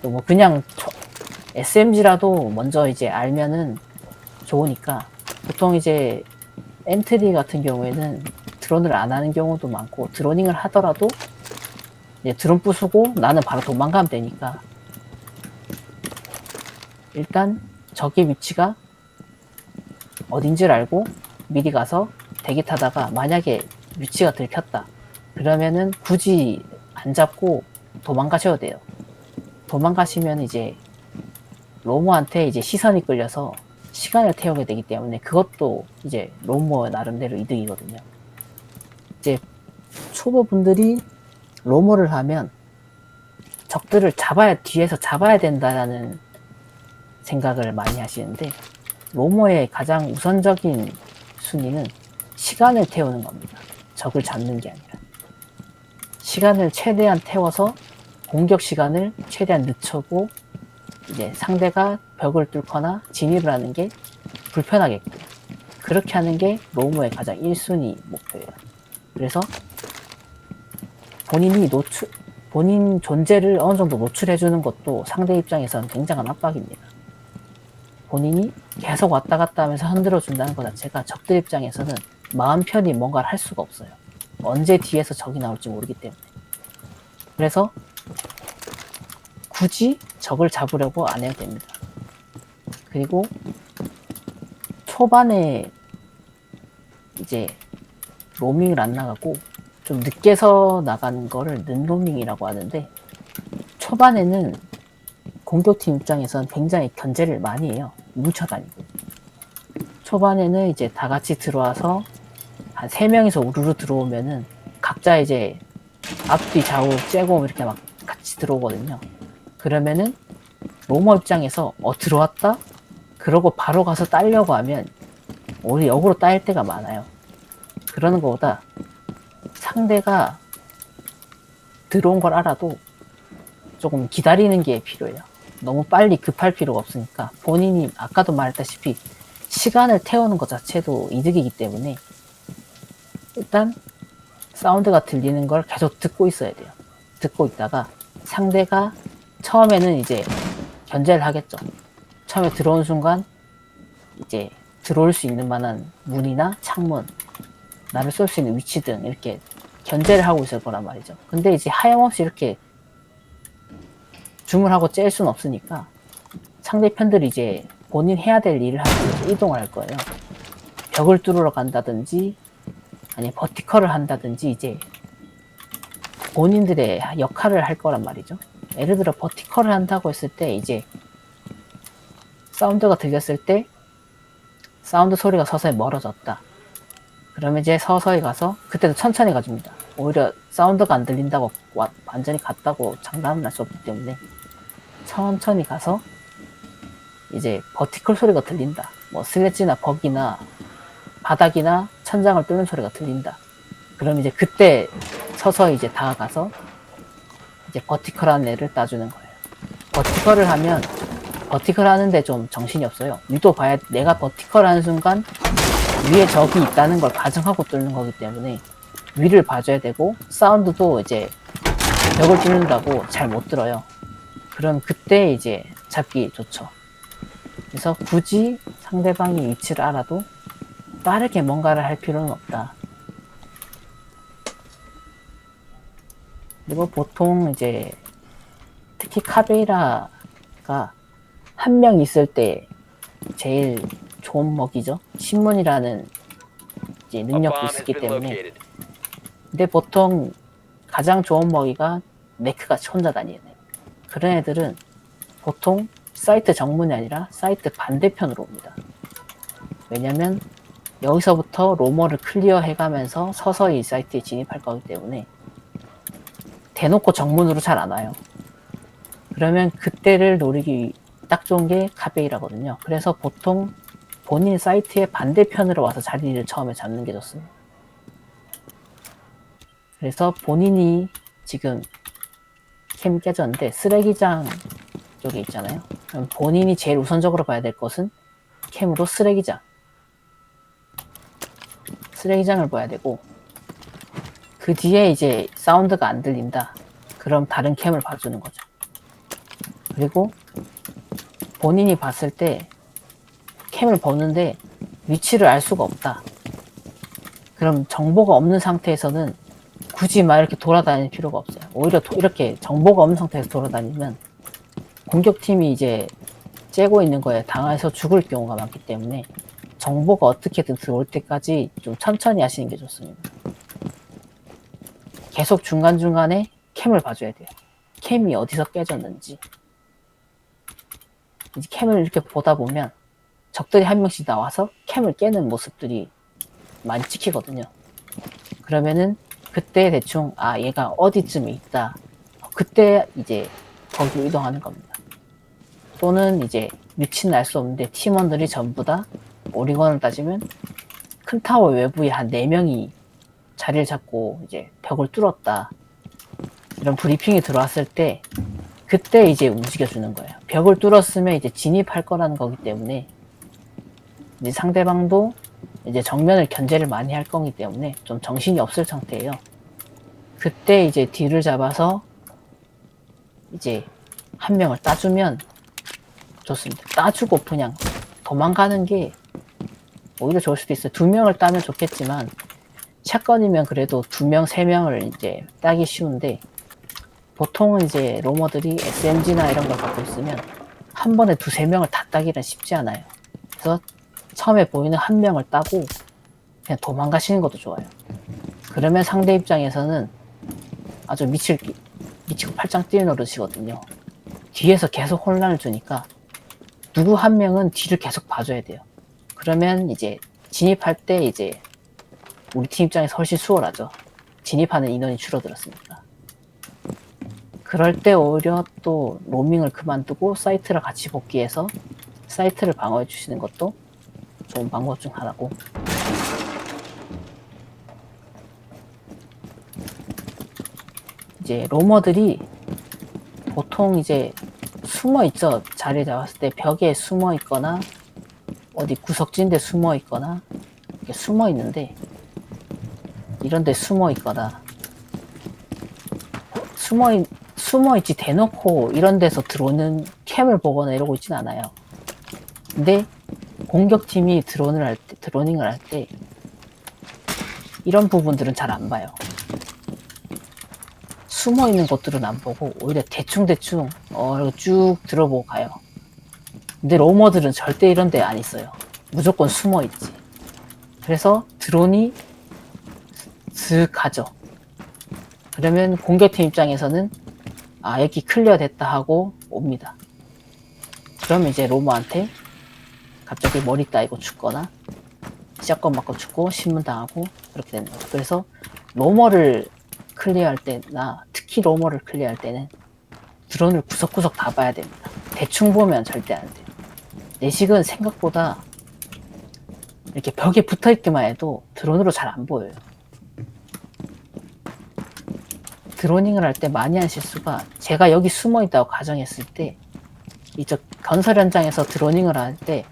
또 뭐 그냥 SMG라도 먼저 이제 알면은 좋으니까 보통 이제 엔트리 같은 경우에는 드론을 안 하는 경우도 많고 드로닝을 하더라도 이제 드론 부수고 나는 바로 도망가면 되니까 일단 적의 위치가 어딘지를 알고 미리 가서 대기 타다가 만약에 위치가 들켰다 그러면은 굳이 안 잡고 도망가셔도 돼요. 도망가시면 이제 로머한테 이제 시선이 끌려서 시간을 태우게 되기 때문에 그것도 이제 로머 나름대로 이득이거든요. 이제 초보분들이 로머를 하면 적들을 뒤에서 잡아야 된다는 생각을 많이 하시는데 로머의 가장 우선적인 순위는 시간을 태우는 겁니다. 적을 잡는 게 아니라. 시간을 최대한 태워서 공격 시간을 최대한 늦추고 이제 상대가 벽을 뚫거나 진입을 하는 게 불편하게끔 그렇게 하는 게 로머의 가장 1순위 목표예요. 그래서 본인 존재를 어느 정도 노출해주는 것도 상대 입장에서는 굉장한 압박입니다. 본인이 계속 왔다 갔다 하면서 흔들어준다는 것 자체가 적들 입장에서는 마음 편히 뭔가를 할 수가 없어요. 언제 뒤에서 적이 나올지 모르기 때문에. 그래서 굳이 적을 잡으려고 안 해도 됩니다. 그리고 초반에 이제 로밍을 안 나가고 좀 늦게서 나가는 거를 늦로밍이라고 하는데 초반에는 공격팀 입장에선 굉장히 견제를 많이 해요. 뭉쳐다니고. 초반에는 이제 다 같이 들어와서 한 3명이서 우르르 들어오면은 각자 이제 앞뒤 좌우 째고 이렇게 막 같이 들어오거든요. 그러면은 로머 입장에서 들어왔다? 그러고 바로 가서 따려고 하면 오히려 역으로 따일 때가 많아요. 그러는 것보다 상대가 들어온 걸 알아도 조금 기다리는 게 필요해요. 너무 빨리 급할 필요가 없으니까 본인이 아까도 말했다시피 시간을 태우는 것 자체도 이득이기 때문에 일단 사운드가 들리는 걸 계속 듣고 있어야 돼요. 듣고 있다가 상대가 처음에는 이제 견제를 하겠죠. 처음에 들어온 순간 이제 들어올 수 있는 만한 문이나 창문, 나를 쏠 수 있는 위치 등 이렇게 견제를 하고 있을 거란 말이죠. 근데 이제 하염없이 이렇게 줌을 하고 짤 수는 없으니까 상대편들이 이제 본인 해야 될 일을 하기 위해서 이동을 할 거예요. 벽을 뚫으러 간다든지 아니 버티컬을 한다든지 이제 본인들의 역할을 할 거란 말이죠. 예를 들어 버티컬을 한다고 했을 때 이제 사운드가 들렸을 때 사운드 소리가 서서히 멀어졌다. 그러면 이제 서서히 가서 그때도 천천히 가줍니다. 오히려 사운드가 안 들린다고 완전히 갔다고 장담은 할 수 없기 때문에 천천히 가서 이제 버티컬 소리가 들린다. 뭐 슬래지나 벅이나 바닥이나 천장을 뚫는 소리가 들린다. 그럼 이제 그때 서서히 이제 다가가서 이제 버티컬한 애를 따주는 거예요. 버티컬을 하면 버티컬 하는데 좀 정신이 없어요. 위도 봐야 내가 버티컬 하는 순간 위에 적이 있다는 걸 가정하고 뚫는 거기 때문에 위를 봐줘야 되고 사운드도 이제 벽을 뚫는다고 잘 못 들어요. 그럼 그때 이제 잡기 좋죠. 그래서 굳이 상대방의 위치를 알아도 빠르게 뭔가를 할 필요는 없다. 그리고 보통 이제 특히 카베이라가 한 명 있을 때 제일 좋은 먹이죠. 신문이라는 이제 능력도 있기 때문에. 근데 보통 가장 좋은 먹이가 네크같이 혼자 다니는 애. 그런 애들은 보통 사이트 정문이 아니라 사이트 반대편으로 옵니다. 왜냐면 여기서부터 로머를 클리어 해가면서 서서히 사이트에 진입할 거기 때문에 대놓고 정문으로 잘 안 와요. 그러면 그때를 노리기 딱 좋은 게 카베이라거든요. 그래서 보통 본인 사이트의 반대편으로 와서 자리를 처음에 잡는 게 좋습니다. 그래서 본인이 지금 캠 깨졌는데 쓰레기장 쪽에 있잖아요. 그럼 본인이 제일 우선적으로 봐야 될 것은 캠으로 쓰레기장을 봐야 되고, 그 뒤에 이제 사운드가 안 들린다. 그럼 다른 캠을 봐주는 거죠. 그리고 본인이 봤을 때 캠을 보는데 위치를 알 수가 없다. 그럼 정보가 없는 상태에서는 굳이 막 이렇게 돌아다닐 필요가 없어요. 오히려 이렇게 정보가 없는 상태에서 돌아다니면 공격팀이 이제 째고 있는 거에 당해서 죽을 경우가 많기 때문에 정보가 어떻게든 들어올 때까지 좀 천천히 하시는 게 좋습니다. 계속 중간중간에 캠을 봐줘야 돼요. 캠이 어디서 깨졌는지. 이제 캠을 이렇게 보다 보면 적들이 한 명씩 나와서 캠을 깨는 모습들이 많이 찍히거든요. 그러면은 그때 대충 얘가 어디쯤에 있다. 그때 이제 거기로 이동하는 겁니다. 또는 이제 위치는 알 수 없는데 팀원들이 전부 다 오리건을 따지면 큰 타워 외부에 한 4명이 자리를 잡고 이제 벽을 뚫었다. 이런 브리핑이 들어왔을 때 그때 이제 움직여주는 거예요. 벽을 뚫었으면 이제 진입할 거라는 거기 때문에 이제 상대방도 이제 정면을 견제를 많이 할 거기 때문에 좀 정신이 없을 상태예요. 그때 이제 뒤를 잡아서 이제 한 명을 따주면 좋습니다. 따주고 그냥 도망가는 게 오히려 좋을 수도 있어요. 2명을 따면 좋겠지만 샷건이면 그래도 2명, 3명을 이제 따기 쉬운데 보통은 이제 로머들이 SMG나 이런 걸 갖고 있으면 한 번에 2-3명을 다 따기는 쉽지 않아요. 그래서 처음에 보이는 한 명을 따고 그냥 도망가시는 것도 좋아요. 그러면 상대 입장에서는 아주 미치고 팔짱 뛰는 노릇이거든요. 뒤에서 계속 혼란을 주니까 누구 한 명은 뒤를 계속 봐줘야 돼요. 그러면 이제 진입할 때 이제 우리 팀 입장에서 훨씬 수월하죠. 진입하는 인원이 줄어들었으니까. 그럴 때 오히려 또 로밍을 그만두고 사이트를 같이 복귀해서 사이트를 방어해 주시는 것도 좋은 방법 중 하나고, 이제 로머들이 보통 이제 숨어 있죠. 자리 잡았을 때 벽에 숨어 있거나 어디 구석진 데 숨어 있거나 이렇게 숨어 있는데, 이런 데 숨어 있거나 숨어 있지 대놓고 이런 데서 들어오는 캠을 보거나 이러고 있진 않아요. 근데 공격팀이 드로닝을 할 때 이런 부분들은 잘 안 봐요. 숨어 있는 것들은 안 보고 오히려 대충대충 쭉 들어보고 가요. 근데 로머들은 절대 이런 데 안 있어요. 무조건 숨어 있지. 그래서 드론이 슥 가죠. 그러면 공격팀 입장에서는 아, 여기 클리어 됐다 하고 옵니다. 그러면 이제 로머한테 갑자기 머리 따이고 죽거나 샷건 맞고 죽고 신문당하고 그렇게 되는 거죠. 그래서 로머를 클리어할 때나 특히 로머를 클리어할 때는 드론을 구석구석 다 봐야 됩니다. 대충 보면 절대 안 돼요. 내식은 생각보다 이렇게 벽에 붙어있기만 해도 드론으로 잘 안 보여요. 드로닝을 할 때 많이 한 실수가, 제가 여기 숨어 있다고 가정했을 때 이쪽 건설 현장에서 드로닝을 할 때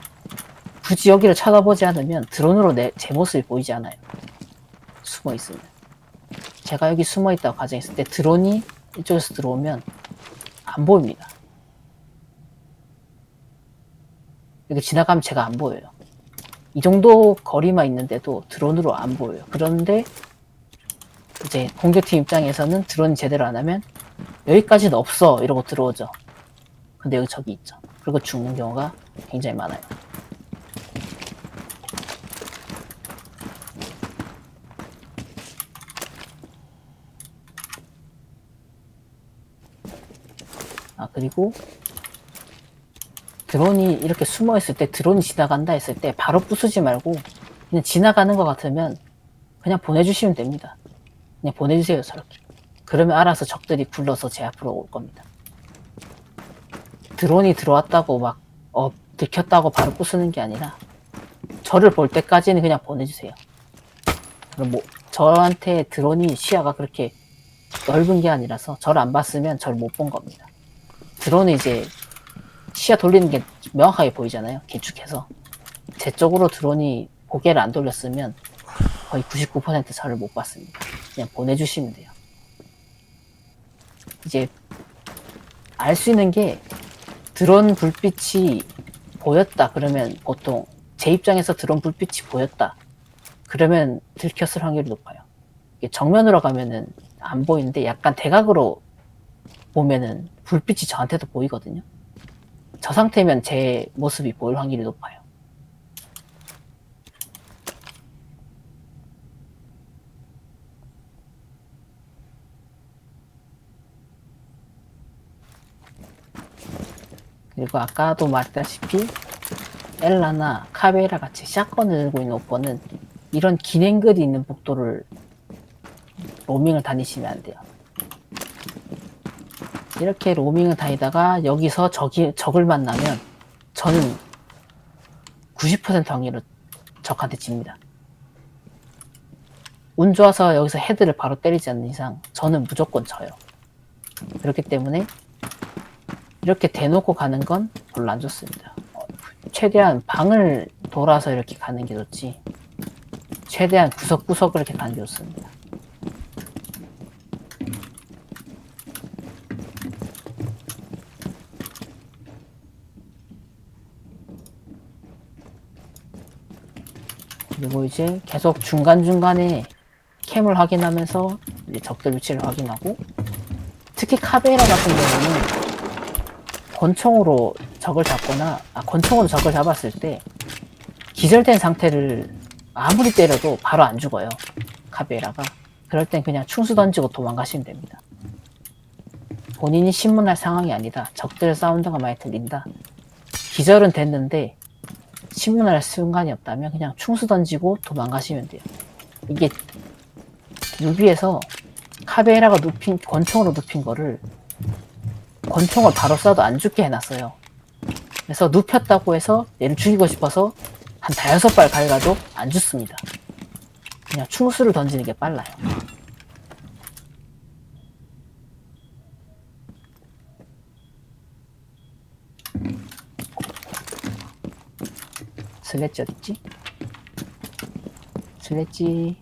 굳이 여기를 쳐다보지 않으면 드론으로 제 모습이 보이지 않아요. 숨어 있으면. 제가 여기 숨어 있다고 가정했을 때 드론이 이쪽에서 들어오면 안 보입니다. 여기 지나가면 제가 안 보여요. 이 정도 거리만 있는데도 드론으로 안 보여요. 그런데 이제 공격팀 입장에서는 드론이 제대로 안 하면 여기까지는 없어 이러고 들어오죠. 근데 여기 저기 있죠. 그리고 죽는 경우가 굉장히 많아요. 아, 그리고 드론이 이렇게 숨어 있을 때, 드론이 지나간다 했을 때 바로 부수지 말고 그냥 지나가는 것 같으면 그냥 보내주시면 됩니다. 그냥 보내주세요. 저렇게. 그러면 알아서 적들이 굴러서 제 앞으로 올 겁니다. 드론이 들어왔다고 막 들켰다고 바로 부수는 게 아니라 저를 볼 때까지는 그냥 보내주세요. 그럼 뭐 저한테 드론이 시야가 그렇게 넓은 게 아니라서 저를 안 봤으면 저를 못 본 겁니다. 드론은 이제 시야 돌리는 게 명확하게 보이잖아요. 길쭉해서. 제 쪽으로 드론이 고개를 안 돌렸으면 거의 99% 저를 못 봤습니다. 그냥 보내주시면 돼요. 이제 알 수 있는 게, 드론 불빛이 보였다 그러면, 보통 제 입장에서 드론 불빛이 보였다 그러면 들켰을 확률이 높아요. 정면으로 가면은 안 보이는데 약간 대각으로 보면은 불빛이 저한테도 보이거든요. 저 상태면 제 모습이 보일 확률이 높아요. 그리고 아까도 말했다시피 엘라나 카베라 같이 샷건을 들고 있는 오퍼는 이런 긴 앵글이 있는 복도를 로밍을 다니시면 안 돼요. 이렇게 로밍을 다니다가 여기서 적을 만나면 저는 90% 확률로 적한테 집니다. 운 좋아서 여기서 헤드를 바로 때리지 않는 이상 저는 무조건 져요. 그렇기 때문에 이렇게 대놓고 가는 건 별로 안 좋습니다. 최대한 방을 돌아서 이렇게 가는 게 좋지, 최대한 구석구석을 이렇게 가는 게 좋습니다. 그리고 이제 계속 중간중간에 캠을 확인하면서 이제 적들 위치를 확인하고, 특히 카베라 같은 경우는 권총으로 적을 잡거나, 권총으로 적을 잡았을 때 기절된 상태를 아무리 때려도 바로 안 죽어요, 카베라가. 그럴 땐 그냥 충수 던지고 도망가시면 됩니다. 본인이 신문할 상황이 아니다. 적들 사운드가 많이 들린다. 기절은 됐는데 신문할 순간이 없다면 그냥 충수 던지고 도망가시면 돼요. 이게 뮤비에서 카베라가 눕힌 권총으로 눕힌 거를 권총을 바로 쏴도 안 죽게 해놨어요. 그래서 눕혔다고 해서 얘를 죽이고 싶어서 한 5발 갈가도 안 죽습니다. 그냥 충수를 던지는 게 빨라요. 슬래지 어딨지? 슬래지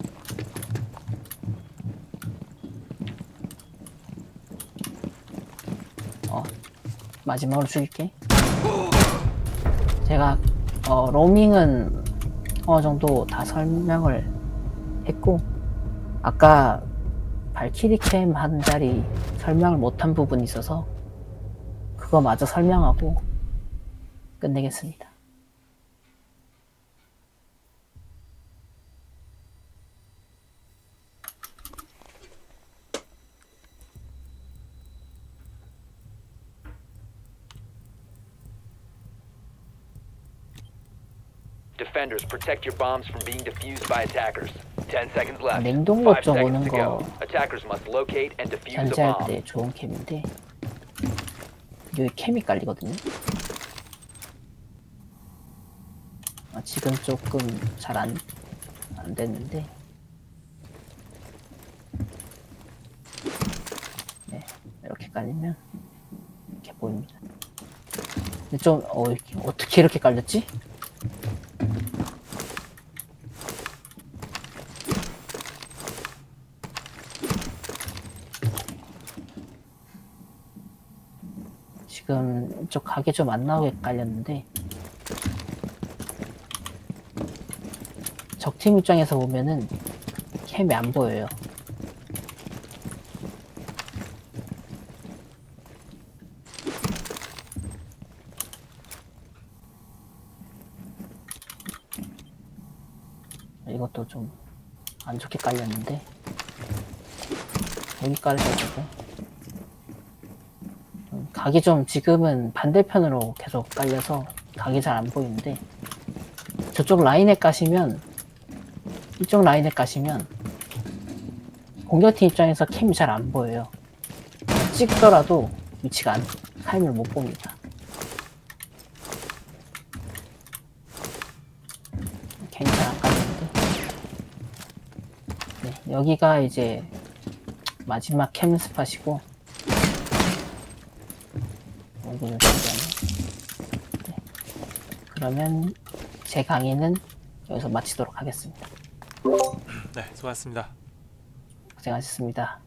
마지막으로 죽일게. 제가 로밍은 어느 정도 다 설명을 했고 아까 발키리 캠 한 자리 설명을 못한 부분이 있어서 그거 마저 설명하고 끝내겠습니다. Defenders, protect your bombs from being defused by attackers. 10 seconds left. 냉동고 5 쪽 seconds 오는 to go. 거 Attackers must locate and defuse a 견제할 bomb. 때 좋은 캠인데 여기 캠이 깔리거든요. 지금 조금 잘 안 됐는데 네, 이렇게 깔리면 이렇게 보입니다. 근데 좀 어떻게 이렇게 깔렸지? 지금 이쪽 각이 좀 안 나오게 깔렸는데 적팀 입장에서 보면은 캠이 안 보여요. 이것도 좀 안 좋게 깔렸는데 여기 깔려가지고 각이 좀 지금은 반대편으로 계속 깔려서 각이 잘 안 보이는데 저쪽 라인에 까시면 이쪽 라인에 까시면 공격팀 입장에서 캠이 잘 안 보여요. 찍더라도 위치가 타임을 못 봅니다. 캠이 잘 안 깔리는데 네, 여기가 이제 마지막 캠 스팟이고 여기를 네, 그러면 제 강의는 여기서 마치도록 하겠습니다. 네, 수고하셨습니다. 고생하셨습니다.